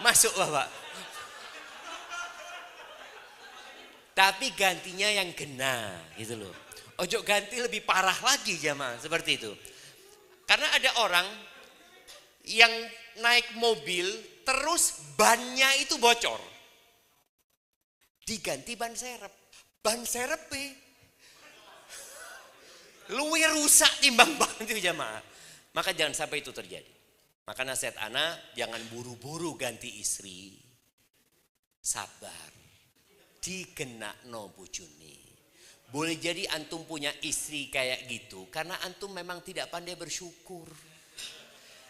Masuk bapak. Tapi gantinya yang kena gitu loh. Ojo ganti lebih parah lagi jemaah seperti itu. Karena ada orang yang naik mobil terus bannya itu bocor. Diganti ban serep. Ban serep luwih rusak timbang ban itu jemaah. Maka jangan sampai itu terjadi. Maka nasihat ana jangan buru-buru ganti istri. Sabar. Dikenakno bojone. Boleh jadi antum punya istri kayak gitu karena antum memang tidak pandai bersyukur.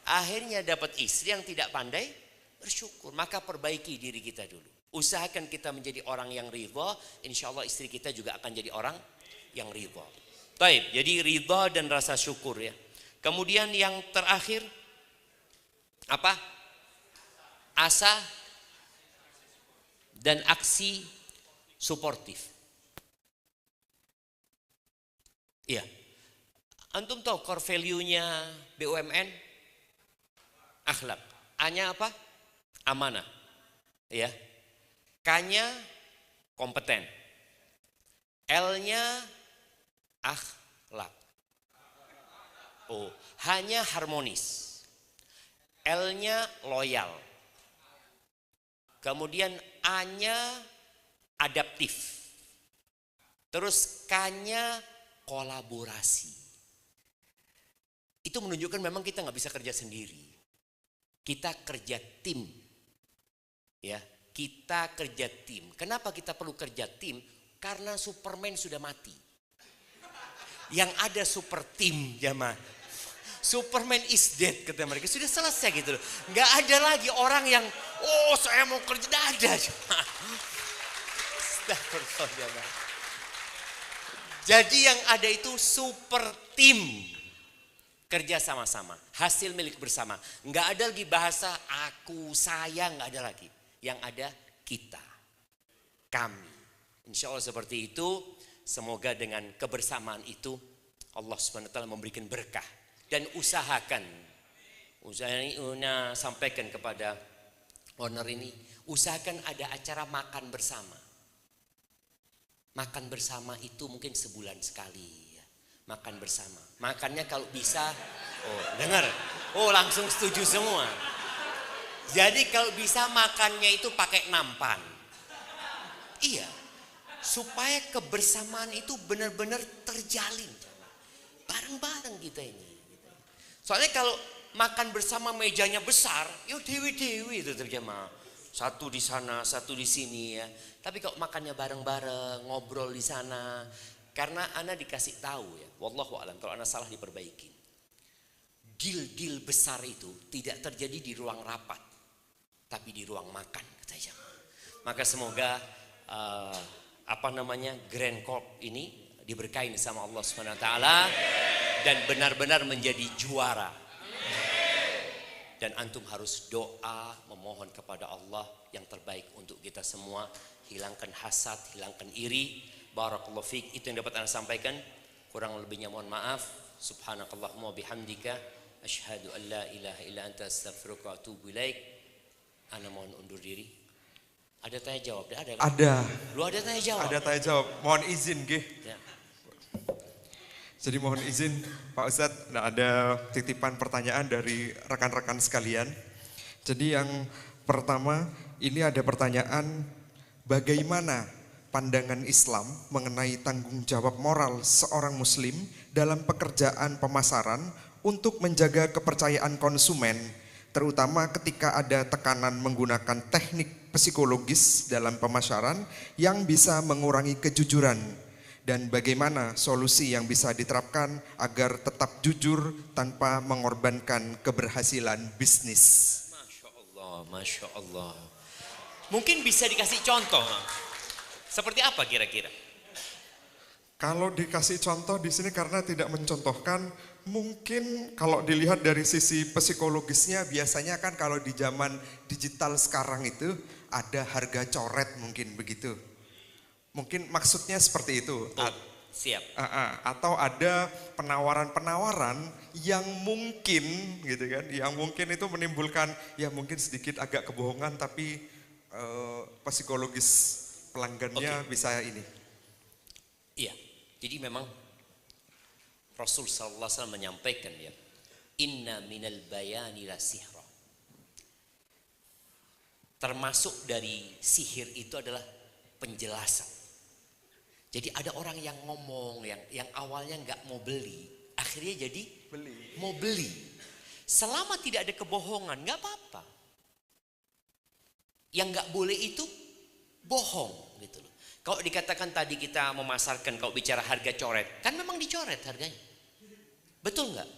Akhirnya dapat istri yang tidak pandai bersyukur. Maka perbaiki diri kita dulu. Usahakan kita menjadi orang yang ridha, insya Allah istri kita juga akan jadi orang yang ridha. Taib, jadi ridha dan rasa syukur ya. Kemudian yang terakhir apa? Asa dan aksi suportif. Iya. Antum tahu core value-nya BUMN? Akhlak. A-nya apa? Amanah. Ya. K-nya kompeten. L-nya akhlak. Oh, H-nya harmonis. L-nya loyal. Kemudian A-nya adaptif. Terus K-nya kolaborasi. Itu menunjukkan memang kita nggak bisa kerja sendiri. Kita kerja tim. Ya, kita kerja tim. Kenapa kita perlu kerja tim? Karena Superman sudah mati. Yang ada super tim, jamaah. Superman is dead, kata mereka. Sudah selesai gitu loh. Nggak ada lagi orang yang, oh saya mau kerja. Nggak ada. Jadi yang ada itu super tim. Kerja sama-sama, hasil milik bersama. Nggak ada lagi bahasa aku, saya, nggak ada lagi. Yang ada kita, kami. Insya Allah seperti itu. Semoga dengan kebersamaan itu Allah SWT memberikan berkah. Dan usahakan, sampaikan kepada owner ini, usahakan ada acara makan bersama. Makan bersama itu mungkin sebulan sekali. Makan bersama. Makannya kalau bisa, oh dengar, oh langsung setuju semua. Jadi kalau bisa makannya itu pakai nampan. Iya, supaya kebersamaan itu benar-benar terjalin. Bareng-bareng kita ini. Soalnya kalau makan bersama mejanya besar, ya dewi-dewi itu terjemah. Satu di sana, satu di sini ya. Tapi kalau makannya bareng-bareng, ngobrol di sana. Karena Ana dikasih tahu ya, wallahu a'lam, kalau Ana salah diperbaiki. Deal-deal besar itu tidak terjadi di ruang rapat, tapi di ruang makan, kata jamaah. Maka semoga Grand Corp ini diberkahi sama Allah Subhanahu wa taala dan benar-benar menjadi juara. Dan antum harus doa memohon kepada Allah yang terbaik untuk kita semua, hilangkan hasad, hilangkan iri. Barakallahu fiik, itu yang dapat Anda sampaikan. Kurang lebihnya mohon maaf. Subhanakallahumma bihamdika asyhadu an la ilaha illa anta astaghfiruka wa atubu ilaik. Ana mohon undur diri. Ada tanya jawab? Ada. Kan? Ada. Lu ada tanya jawab? Ada tanya jawab. Mohon izin, nggih. Ya. Jadi mohon izin Pak Ustadz, ada titipan pertanyaan dari rekan-rekan sekalian. Jadi yang pertama, ini ada pertanyaan, bagaimana pandangan Islam mengenai tanggung jawab moral seorang muslim dalam pekerjaan pemasaran untuk menjaga kepercayaan konsumen, terutama ketika ada tekanan menggunakan teknik psikologis dalam pemasaran yang bisa mengurangi kejujuran, dan bagaimana solusi yang bisa diterapkan agar tetap jujur tanpa mengorbankan keberhasilan bisnis. Masya Allah, Masya Allah. Mungkin bisa dikasih contoh. Seperti apa kira-kira? Kalau dikasih contoh di sini karena tidak mencontohkan, mungkin kalau dilihat dari sisi psikologisnya biasanya kan kalau di zaman digital sekarang itu ada harga coret mungkin begitu. Mungkin maksudnya seperti itu. Siap. Atau ada penawaran-penawaran yang mungkin gitu kan, yang mungkin itu menimbulkan ya mungkin sedikit agak kebohongan tapi psikologis pelanggannya bisa ini. Iya, jadi memang Rasul sallallahu alaihi wasallam menyampaikan ya, inna minal bayani la sihra. Termasuk dari sihir itu adalah penjelasan. Jadi ada orang yang ngomong yang awalnya nggak mau beli, akhirnya jadi mau beli. Selama tidak ada kebohongan nggak apa-apa. Yang nggak boleh itu bohong gitu loh. Kalau dikatakan tadi kita memasarkan, kalau bicara harga coret, kan memang dicoret harganya. Betul nggak?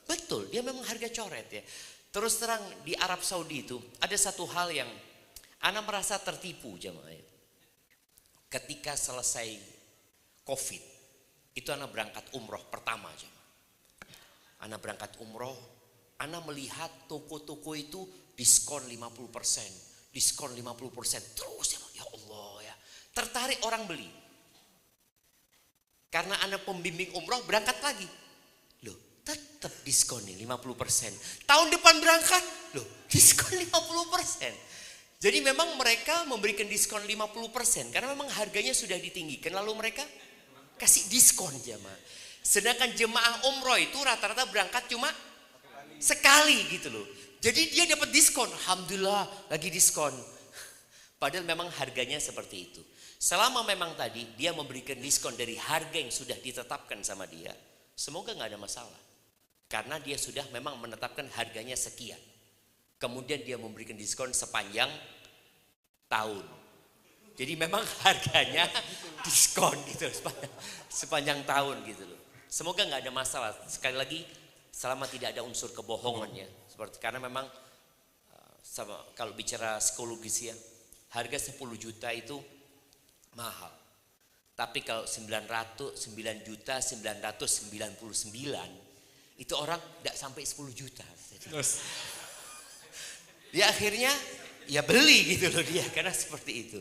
Betul, dia memang harga coret ya. Terus terang di Arab Saudi itu ada satu hal yang Ana merasa tertipu jemaah. Ketika selesai COVID, Itu anak berangkat umroh pertama aja. Anak berangkat umroh, anak melihat toko-toko itu diskon 50%, diskon 50%. Terus ya Allah ya, tertarik orang beli. Karena anak pembimbing umroh berangkat lagi. Loh, tetap diskon nih 50%. Tahun depan berangkat, loh diskon 50%. Jadi memang mereka memberikan diskon 50% karena memang harganya sudah ditinggikan. Lalu mereka kasih diskon jemaah. Sedangkan jemaah umroh itu rata-rata berangkat cuma sekali gitu loh. Jadi dia dapat diskon. Alhamdulillah lagi diskon. Padahal memang harganya seperti itu. Selama memang tadi dia memberikan diskon dari harga yang sudah ditetapkan sama dia. Semoga gak ada masalah. Karena dia sudah memang menetapkan harganya sekian. Kemudian dia memberikan diskon sepanjang tahun. Jadi memang harganya diskon gitu sepanjang tahun gitu loh. Semoga nggak ada masalah. Sekali lagi selama tidak ada unsur kebohongan ya. Seperti karena memang kalau bicara psikologis ya, harga 10 juta itu mahal. Tapi kalau 9 juta 999 itu orang tidak sampai 10 juta. Ya akhirnya ya beli gitu loh dia karena seperti itu.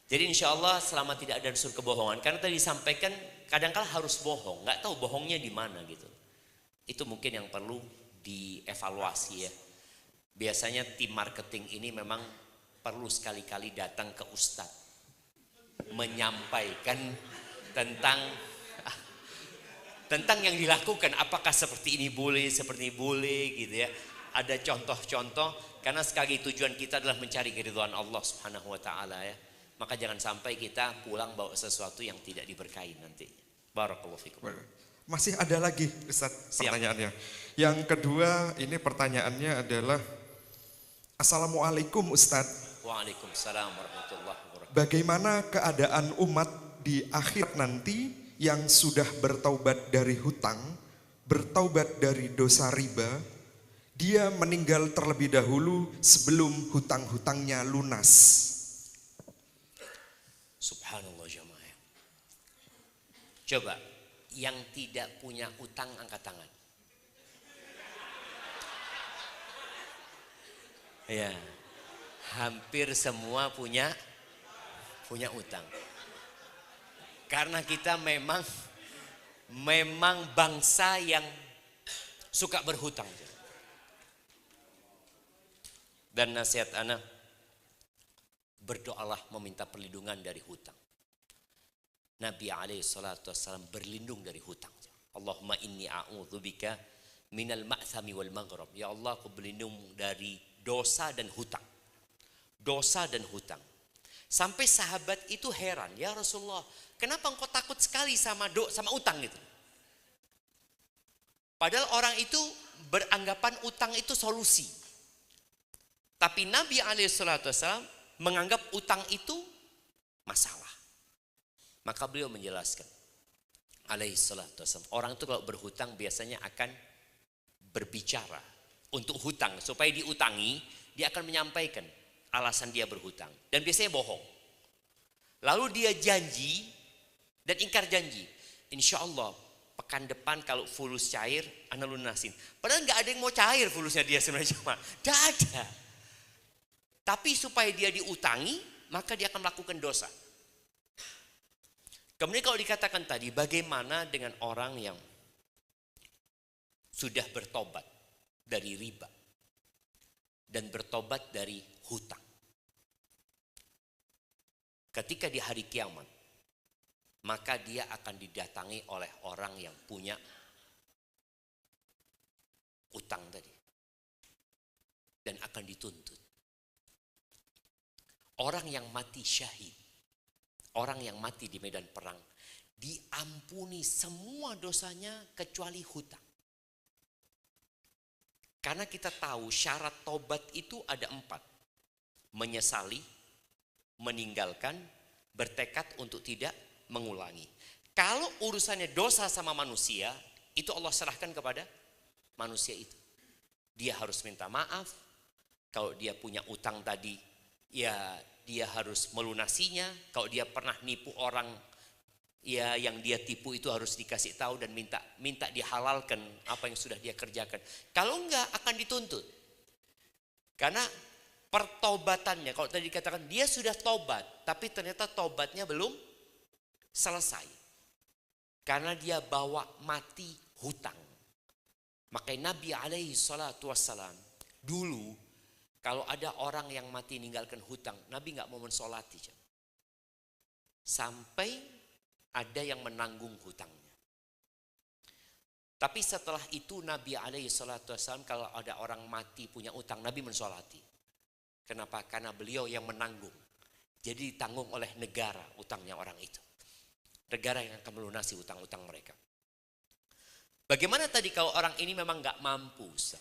Jadi insya Allah selama tidak ada unsur kebohongan. Karena tadi disampaikan kadang-kala harus bohong. Nggak tahu bohongnya di mana gitu. Itu mungkin yang perlu dievaluasi ya. Biasanya tim marketing ini memang perlu sekali-kali datang ke ustadz. Menyampaikan tentang yang dilakukan. Apakah seperti ini boleh, seperti ini boleh gitu ya. Ada contoh-contoh. Karena sekali tujuan kita adalah mencari keridhaan Allah Subhanahu wa ta'ala ya. Maka jangan sampai kita pulang bawa sesuatu yang tidak diberkahi nanti. Barakallahu fikum. Masih ada lagi Ustaz pertanyaannya. Yang kedua ini pertanyaannya adalah Assalamualaikum Ustaz. Waalaikumsalam warahmatullahi wabarakatuh. Bagaimana keadaan umat di akhir nanti yang sudah bertaubat dari hutang, bertaubat dari dosa riba, dia meninggal terlebih dahulu sebelum hutang-hutangnya lunas? Subhanallah jamaah. Coba yang tidak punya utang angkat tangan. Ya, hampir semua punya utang. Karena kita memang bangsa yang suka berhutang. Dan nasihat anak, berdoalah meminta perlindungan dari hutang. Nabi SAW berlindung dari hutang. Allahumma inni a'udzubika minal ma'thami wal maghrab. Ya Allah, aku berlindung dari dosa dan hutang. Dosa dan hutang. Sampai sahabat itu heran, ya Rasulullah, kenapa engkau takut sekali sama utang itu? Padahal orang itu beranggapan utang itu solusi. Tapi Nabi SAW menganggap utang itu masalah. Maka beliau menjelaskan alaihissalam, orang itu kalau berhutang biasanya akan berbicara untuk hutang supaya diutangi, dia akan menyampaikan alasan dia berhutang dan biasanya bohong. Lalu dia janji dan ingkar janji. Insya Allah pekan depan kalau fulus cair, ana lunasin. Padahal nggak ada yang mau cair fulusnya dia sebenarnya, nggak ada. Tapi supaya dia diutangi, maka dia akan melakukan dosa. Kemudian kalau dikatakan tadi, bagaimana dengan orang yang sudah bertobat dari riba dan bertobat dari hutang? Ketika di hari kiamat, maka dia akan didatangi oleh orang yang punya utang tadi dan akan dituntut. Orang yang mati syahid, orang yang mati di medan perang, diampuni semua dosanya kecuali hutang. Karena kita tahu syarat tobat itu ada 4. Menyesali, meninggalkan, bertekad untuk tidak mengulangi. Kalau urusannya dosa sama manusia, itu Allah serahkan kepada manusia itu. Dia harus minta maaf. Kalau dia punya utang tadi, ya dia harus melunasinya. Kalau dia pernah nipu orang ya yang dia tipu itu harus dikasih tahu dan minta dihalalkan apa yang sudah dia kerjakan. Kalau enggak akan dituntut. Karena pertobatannya, kalau tadi dikatakan dia sudah tobat, tapi ternyata tobatnya belum selesai. Karena dia bawa mati hutang. Makanya Nabi alaihi salatu wassalam dulu kalau ada orang yang mati meninggalkan hutang, Nabi nggak mau mensolati. Sampai ada yang menanggung hutangnya. Tapi setelah itu Nabi alaihi salatu wassalam kalau ada orang mati punya hutang, Nabi mensolati. Kenapa? Karena beliau yang menanggung. Jadi ditanggung oleh negara hutangnya orang itu. Negara yang akan melunasi hutang-hutang mereka. Bagaimana tadi kalau orang ini memang nggak mampu, Ustaz?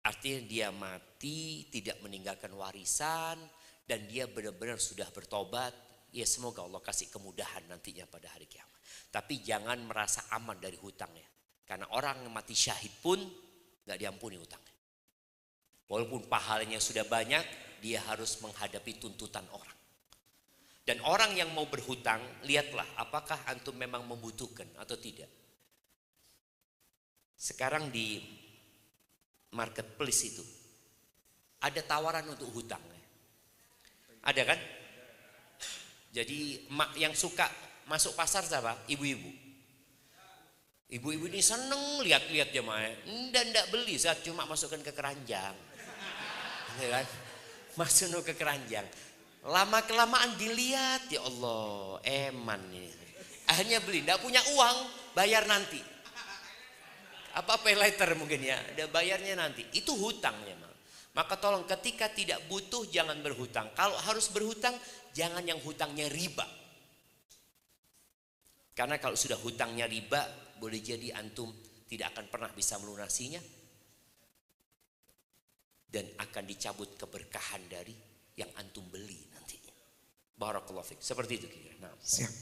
Artinya dia mati, tidak meninggalkan warisan, dan dia benar-benar sudah bertobat. Ya semoga Allah kasih kemudahan nantinya pada hari kiamat. Tapi jangan merasa aman dari hutangnya. Karena orang yang mati syahid pun nggak diampuni hutangnya. Walaupun pahalanya sudah banyak, dia harus menghadapi tuntutan orang. Dan orang yang mau berhutang, lihatlah apakah antum memang membutuhkan atau tidak. Sekarang di marketplace itu ada tawaran untuk hutang. Ada kan? Jadi yang suka masuk pasar siapa? Ibu-ibu. Ibu-ibu ini seneng lihat-lihat jemaah. Ndak beli, saat cuma masukkan ke keranjang. Ya kan? Masuk ke keranjang. Lama kelamaan dilihat, ya Allah, eman ini. Akhirnya beli, ndak punya uang, bayar nanti. Apa pay later mungkin ya, ada bayarnya nanti. Itu hutangnya. Maka tolong ketika tidak butuh jangan berhutang. Kalau harus berhutang, jangan yang hutangnya riba. Karena kalau sudah hutangnya riba, boleh jadi antum tidak akan pernah bisa melunasinya. Dan akan dicabut keberkahan dari yang antum beli nantinya. Barakallahu fiik. Seperti itu kira. Nah. Siap.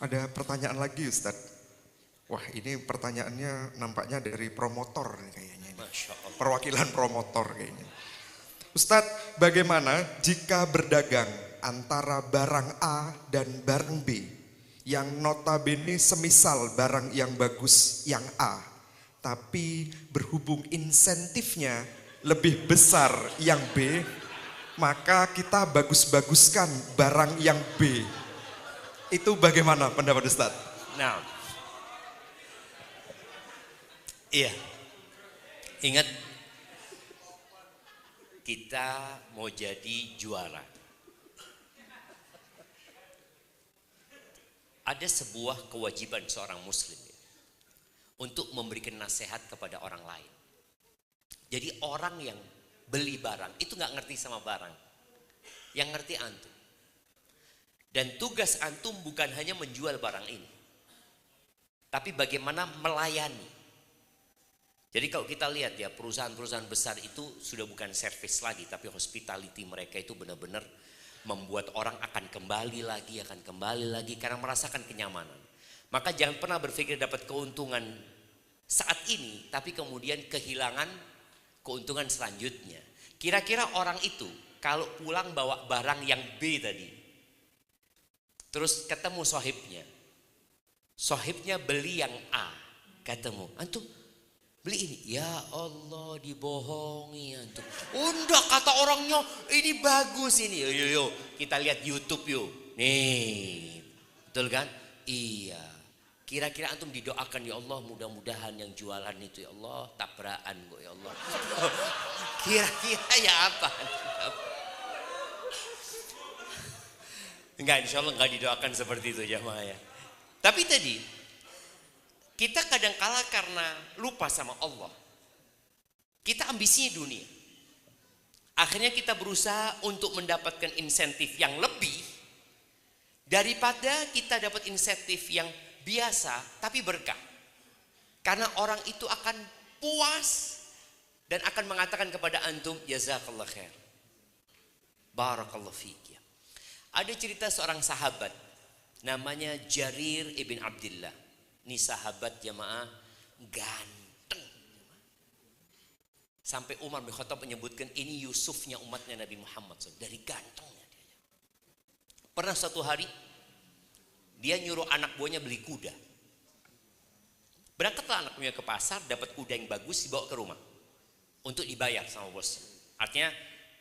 Ada pertanyaan lagi Ustadz. Wah ini pertanyaannya nampaknya dari promotor kayaknya. Masya Allah. Perwakilan promotor kayaknya. Ustadz, bagaimana jika berdagang antara barang A dan barang B yang notabene semisal barang yang bagus yang A, tapi berhubung insentifnya lebih besar yang B, maka kita bagus-baguskan barang yang B. Itu bagaimana pendapat Ustadz? Nah, iya, ingat kita mau jadi juara. Ada sebuah kewajiban seorang muslim ya, untuk memberikan nasihat kepada orang lain. Jadi orang yang beli barang itu nggak ngerti sama barang, yang ngerti antum. Dan tugas antum bukan hanya menjual barang ini, tapi bagaimana melayani. Jadi kalau kita lihat ya perusahaan-perusahaan besar itu sudah bukan servis lagi, tapi hospitality mereka itu benar-benar membuat orang akan kembali lagi karena merasakan kenyamanan. Maka jangan pernah berpikir dapat keuntungan saat ini, tapi kemudian kehilangan keuntungan selanjutnya. Kira-kira orang itu kalau pulang bawa barang yang B tadi, terus ketemu sohibnya beli yang A, ketemu, antum beli ini, ya Allah dibohongi antum. Udah kata orangnya ini bagus ini, yuk kita lihat YouTube yuk. Nih, betul kan? Iya. Kira-kira antum didoakan ya Allah mudah-mudahan yang jualan itu ya Allah tabrakan kok ya Allah. Kira-kira ya apa? Enggak, insya Allah enggak didoakan seperti itu jamaah ya. Tapi tadi kita kadang kala karena lupa sama Allah. Kita ambisinya dunia. Akhirnya kita berusaha untuk mendapatkan insentif yang lebih daripada kita dapat insentif yang biasa tapi berkah. Karena orang itu akan puas dan akan mengatakan kepada antum jazakallah khair. Barakallahu fiik ya. Ada cerita seorang sahabat namanya Jarir ibn Abdullah. Ini sahabat jamaah ganteng. Sampai Umar bin Khattab menyebutkan ini Yusufnya umatnya Nabi Muhammad. Dari gantengnya dia. Pernah suatu hari Dia nyuruh anak buahnya beli kuda. Berangkatlah anak buahnya ke pasar, dapat kuda yang bagus, dibawa ke rumah untuk dibayar sama bosnya. Artinya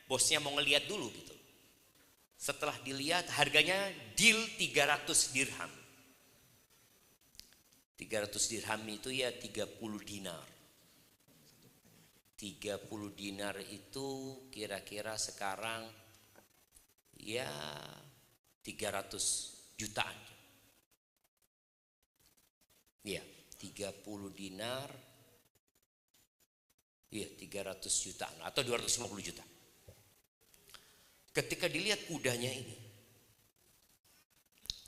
bosnya mau ngeliat dulu gitu. Setelah dilihat harganya deal 300 dirham. 300 dirham itu ya 30 dinar. 30 dinar itu kira-kira sekarang ya 300 jutaan. Iya, 30 dinar. Iya, 300 jutaan atau 250 juta. Ketika dilihat kudanya ini,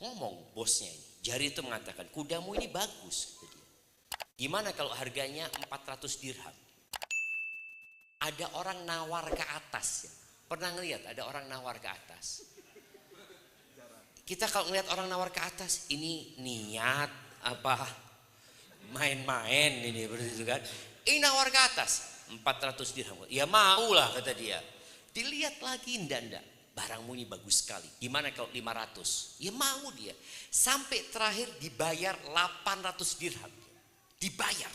ngomong bosnya ini, jari itu mengatakan, kudamu ini bagus. Gimana kalau harganya 400 dirham? Ada orang nawar ke atas. Ya. Pernah ngelihat ada orang nawar ke atas? Kita kalau ngelihat orang nawar ke atas, ini niat apa? Main-main ini begitu kan? Ini nawar ke atas 400 dirham. Ya maulah kata dia. Dilihat lagi ndak. Barangmu ini bagus sekali. Gimana kalau 500? Ya mau dia. Sampai terakhir dibayar 800 dirham. Dibayar.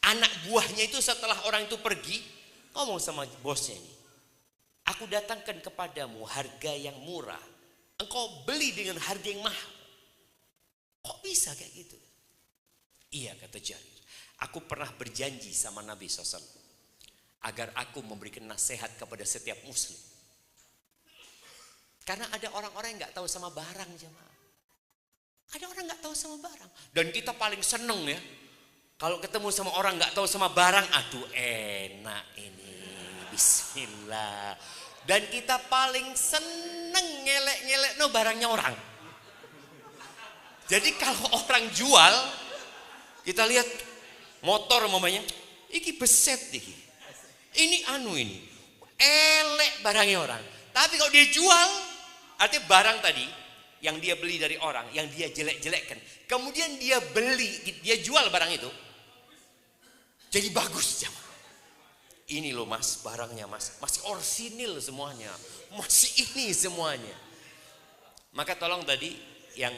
Anak buahnya itu setelah orang itu pergi, ngomong sama bosnya ini. Aku datangkan kepadamu harga yang murah. Engkau beli dengan harga yang mahal. Kok bisa kayak gitu? Iya kata Jarir. Aku pernah berjanji sama Nabi SAW. Agar aku memberikan nasihat kepada setiap muslim. Karena ada orang-orang yang gak tahu sama barang jemaah. Ada orang gak tahu sama barang. Dan kita paling seneng ya. Kalau ketemu sama orang gak tahu sama barang. Aduh enak ini. Bismillah. Dan kita paling seneng ngelek-ngelek no barangnya orang. Jadi kalau orang jual. Kita lihat motor mamanya. Iki beset iki. Ini ini. Elek barangnya orang. Tapi kalau dia jual. Artinya barang tadi. Yang dia beli dari orang. Yang dia jelek-jelekkan. Kemudian dia beli. Dia jual barang itu. Jadi bagus. Ini loh mas barangnya mas. Masih orsinil semuanya. Masih ini semuanya. Maka tolong tadi. Yang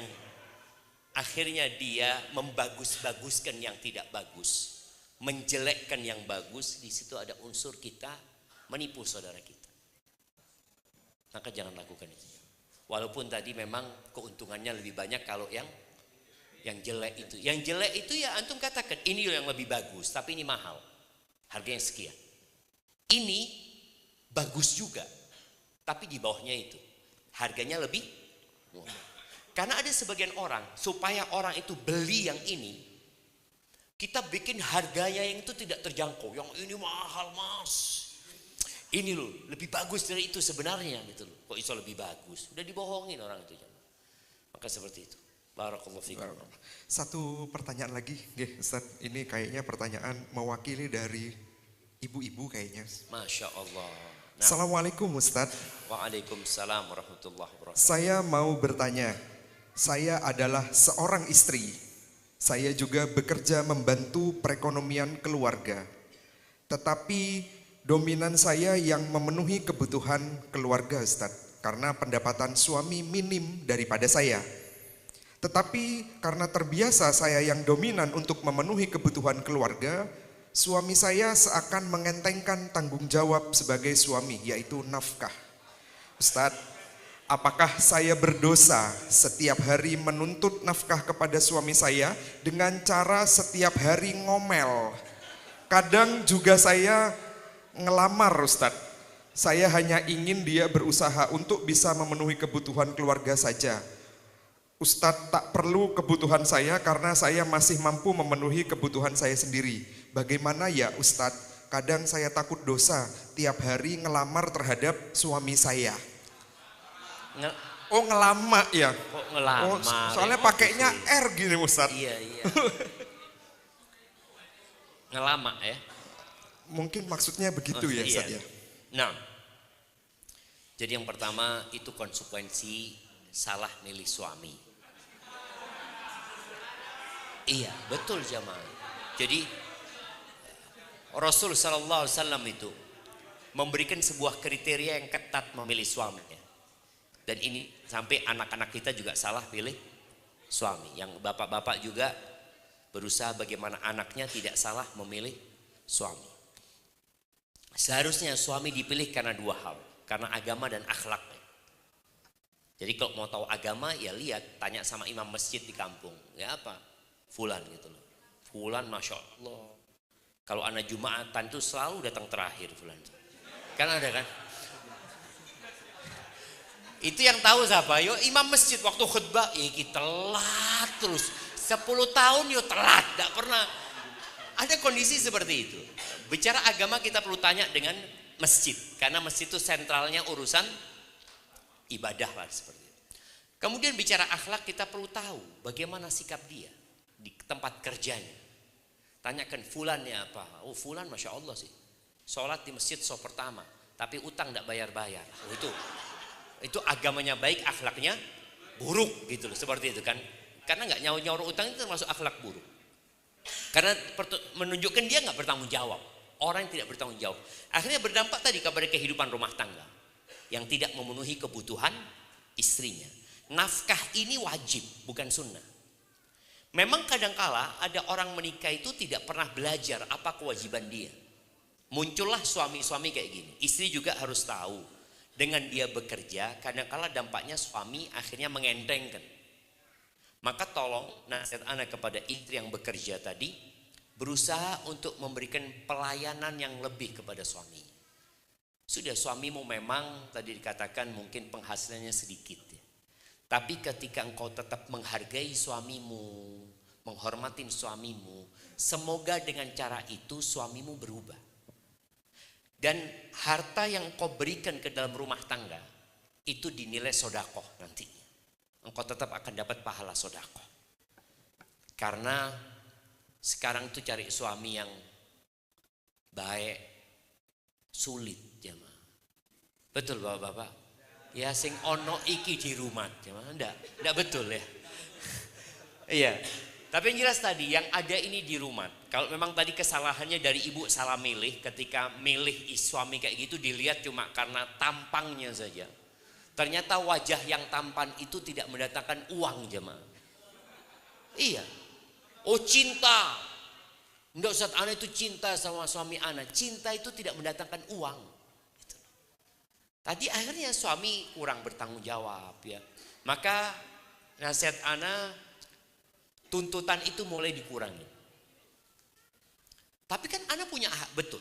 akhirnya dia membagus-baguskan yang tidak bagus. Menjelekkan yang bagus. Di situ ada unsur kita menipu saudara kita. Maka jangan lakukan itu. Walaupun tadi memang keuntungannya lebih banyak kalau yang jelek itu. Yang jelek itu ya antum katakan ini yang lebih bagus tapi ini mahal. Harganya sekian. Ini bagus juga. Tapi di bawahnya itu. Harganya lebih murah. Karena ada sebagian orang supaya orang itu beli yang ini. Kita bikin harganya yang itu tidak terjangkau. Yang ini mahal mas. Ini loh lebih bagus dari itu sebenarnya gitu loh. Kok bisa lebih bagus? Udah dibohongin orang itu. Maka seperti itu. Barakallahu fikum. Satu pertanyaan lagi, Ustaz. Ini kayaknya pertanyaan mewakili dari ibu-ibu kayaknya. Masya Allah. Nah. Assalamualaikum Ustaz. Waalaikumsalam warahmatullahi wabarakatuh. Saya mau bertanya. Saya adalah seorang istri. Saya juga bekerja membantu perekonomian keluarga. Tetapi dominan saya yang memenuhi kebutuhan keluarga Ustaz. Karena pendapatan suami minim daripada saya. Tetapi karena terbiasa saya yang dominan untuk memenuhi kebutuhan keluarga, suami saya seakan mengentengkan tanggung jawab sebagai suami, yaitu nafkah. Ustadz, apakah saya berdosa setiap hari menuntut nafkah kepada suami saya dengan cara setiap hari ngomel? Kadang juga saya ngelamar Ustadz. Saya hanya ingin dia berusaha untuk bisa memenuhi kebutuhan keluarga saja. Ustadz tak perlu kebutuhan saya karena saya masih mampu memenuhi kebutuhan saya sendiri. Bagaimana ya Ustadz? Kadang saya takut dosa tiap hari ngelamar terhadap suami saya. Oh ngelama ya? Kok ngelamar? Oh, soalnya pakainya R gini Ustadz. Iya. Ngelama ya? Mungkin maksudnya begitu ya Ustadz ya? Nah, jadi yang pertama itu konsekuensi salah milih suami. Iya, betul jamaah. Jadi Rasul sallallahu alaihi wasallam itu memberikan sebuah kriteria yang ketat memilih suaminya. Dan ini sampai anak-anak kita juga salah pilih suami. Yang bapak-bapak juga berusaha bagaimana anaknya tidak salah memilih suami. Seharusnya suami dipilih karena dua hal. Karena agama dan akhlak. Jadi kalau mau tahu agama ya lihat, tanya sama imam masjid di kampung. Ya apa? Fulan gitu loh. Fulan Masya Allah. Kalau anak Jumatan tuh selalu datang terakhir Fulan. Kan ada kan? Itu yang tahu siapa? Yo imam masjid waktu khutbah, kita telat terus. 10 tahun yo telat, tidak pernah. Ada kondisi seperti itu. Bicara agama kita perlu tanya dengan masjid. Karena masjid itu sentralnya urusan ibadah lah seperti itu. Kemudian bicara akhlak kita perlu tahu bagaimana sikap dia di tempat kerjanya. Tanyakan fulannya apa? Oh fulan Masya Allah sih. Sholat di masjid so pertama. Tapi utang tidak bayar-bayar. Oh, itu agamanya baik, akhlaknya buruk gitu loh, seperti itu kan. Karena nggak nyaur-nyaur utang itu termasuk akhlak buruk. Karena menunjukkan dia nggak bertanggung jawab. Orang yang tidak bertanggung jawab. Akhirnya berdampak tadi kepada kehidupan rumah tangga. Yang tidak memenuhi kebutuhan istrinya. Nafkah ini wajib, bukan sunnah. Memang kadangkala ada orang menikah itu tidak pernah belajar apa kewajiban dia. Muncullah suami-suami kayak gini. Istri juga harus tahu. Dengan dia bekerja, kadang-kala dampaknya suami akhirnya mengentengkan. Maka tolong nasihat anak kepada istri yang bekerja tadi, berusaha untuk memberikan pelayanan yang lebih kepada suami. Sudah suamimu memang tadi dikatakan mungkin penghasilannya sedikit. Ya. Tapi ketika engkau tetap menghargai suamimu, menghormatin suamimu, semoga dengan cara itu suamimu berubah. Dan harta yang kau berikan ke dalam rumah tangga itu dinilai sodakoh nantinya. Engkau tetap akan dapat pahala sodakoh. Karena sekarang itu cari suami yang baik, sulit jemaah. Betul bapak-bapak? Ya sing ono iki di rumah jemaah. Enggak betul ya. Iya. Tapi yang jelas tadi yang ada ini di rumah. Kalau memang tadi kesalahannya dari ibu salah milih, ketika milih suami kayak gitu dilihat cuma karena tampangnya saja. Ternyata wajah yang tampan itu tidak mendatangkan uang jemaah. Iya. Oh cinta. Enggak Ustaz, ana itu cinta sama suami ana. Cinta itu tidak mendatangkan uang. Gitu. Tadi akhirnya suami kurang bertanggung jawab ya. Maka nasihat ana, tuntutan itu mulai dikurangi. Tapi kan anak punya hak, betul.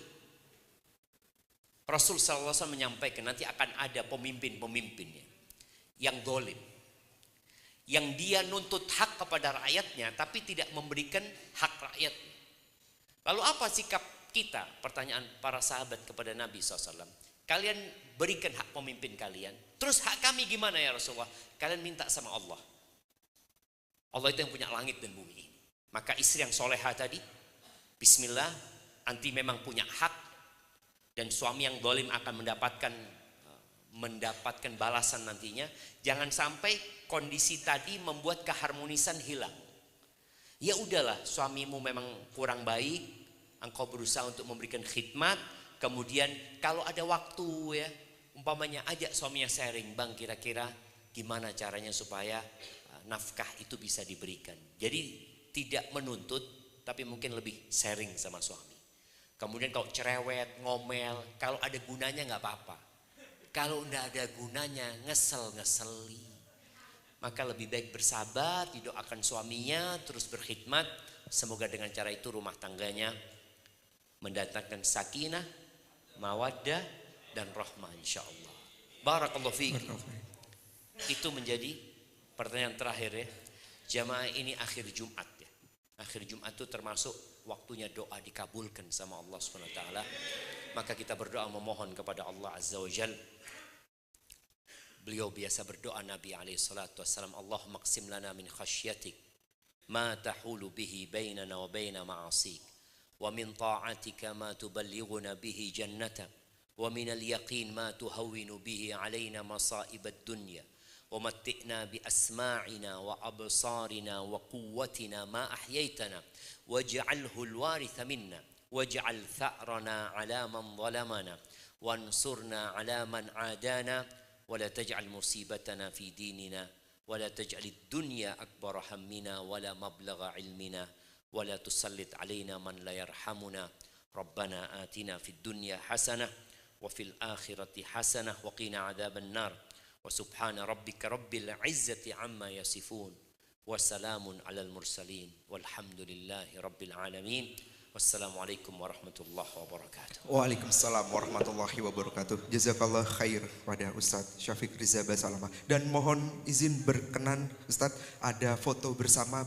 Rasul SAW menyampaikan nanti akan ada pemimpin-pemimpinnya yang zalim. Yang dia nuntut hak kepada rakyatnya tapi tidak memberikan hak rakyatnya. Lalu apa sikap kita? Pertanyaan para sahabat kepada Nabi SAW. Kalian berikan hak pemimpin kalian. Terus hak kami gimana ya Rasulullah? Kalian minta sama Allah. Allah itu yang punya langit dan bumi. Maka istri yang soleha tadi, bismillah, anti memang punya hak. Dan suami yang zalim akan mendapatkan balasan nantinya. Jangan sampai kondisi tadi membuat keharmonisan hilang. Ya udahlah, suamimu memang kurang baik, engkau berusaha untuk memberikan khidmat. Kemudian kalau ada waktu ya, umpamanya ajak suaminya sharing, bang kira-kira gimana caranya supaya nafkah itu bisa diberikan. Jadi tidak menuntut, tapi mungkin lebih sharing sama suami. Kemudian kalau cerewet, ngomel, kalau ada gunanya nggak apa-apa. Kalau nggak ada gunanya, ngeseli. Maka lebih baik bersabar, didoakan suaminya, terus berkhidmat. Semoga dengan cara itu rumah tangganya mendatangkan sakinah, mawaddah, dan rahmah insya Allah. Barakallahu fiik. Itu menjadi pertanyaan terakhir ya. Jamaah ini akhir Jumat ya. Akhir Jumat itu termasuk waktunya doa dikabulkan sama Allah SWT. Maka kita berdoa memohon kepada Allah Azza wa Jal. Beliau biasa berdoa Nabi SAW. Allahumma qsim lana min khasyatik ma tahulu bihi bainana wa baina ma'asik. Wa min ta'atika ma tuballighuna bihi jannatak. Wa min al-yaqin ma tuhawwinu bihi alaina masa'ibad dunya. ومتئنا بأسماعنا وأبصارنا وقوتنا ما أحييتنا واجعله الوارث منا واجعل ثأرنا على من ظلمنا وانصرنا على من عادانا ولا تجعل مصيبتنا في ديننا ولا تجعل الدنيا أكبر همنا ولا مبلغ علمنا ولا تسلط علينا من لا يرحمنا ربنا آتنا في الدنيا حسنة وفي الآخرة حسنة وقنا عذاب النار وسبحان ربك رب العزة عما يصفون وسلام على المرسلين والحمد لله رب العالمين والسلام عليكم ورحمة الله وبركاته. Waalaikumsalam warahmatullahi wabarakatuh. Jazakallah khair pada Ustadz Syafiq Riza Basalamah. Dan mohon izin berkenan Ustadz, ada foto bersama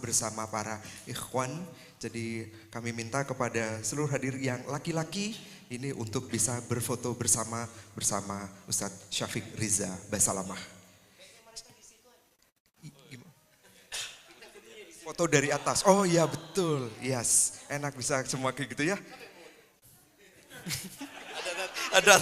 para ikhwan. Jadi kami minta kepada seluruh hadir yang laki-laki ini untuk bisa berfoto bersama Ustadz Syafiq Riza Basalamah. Foto dari atas. Oh iya betul. Yes. Enak bisa semua kayak gitu ya. Ada.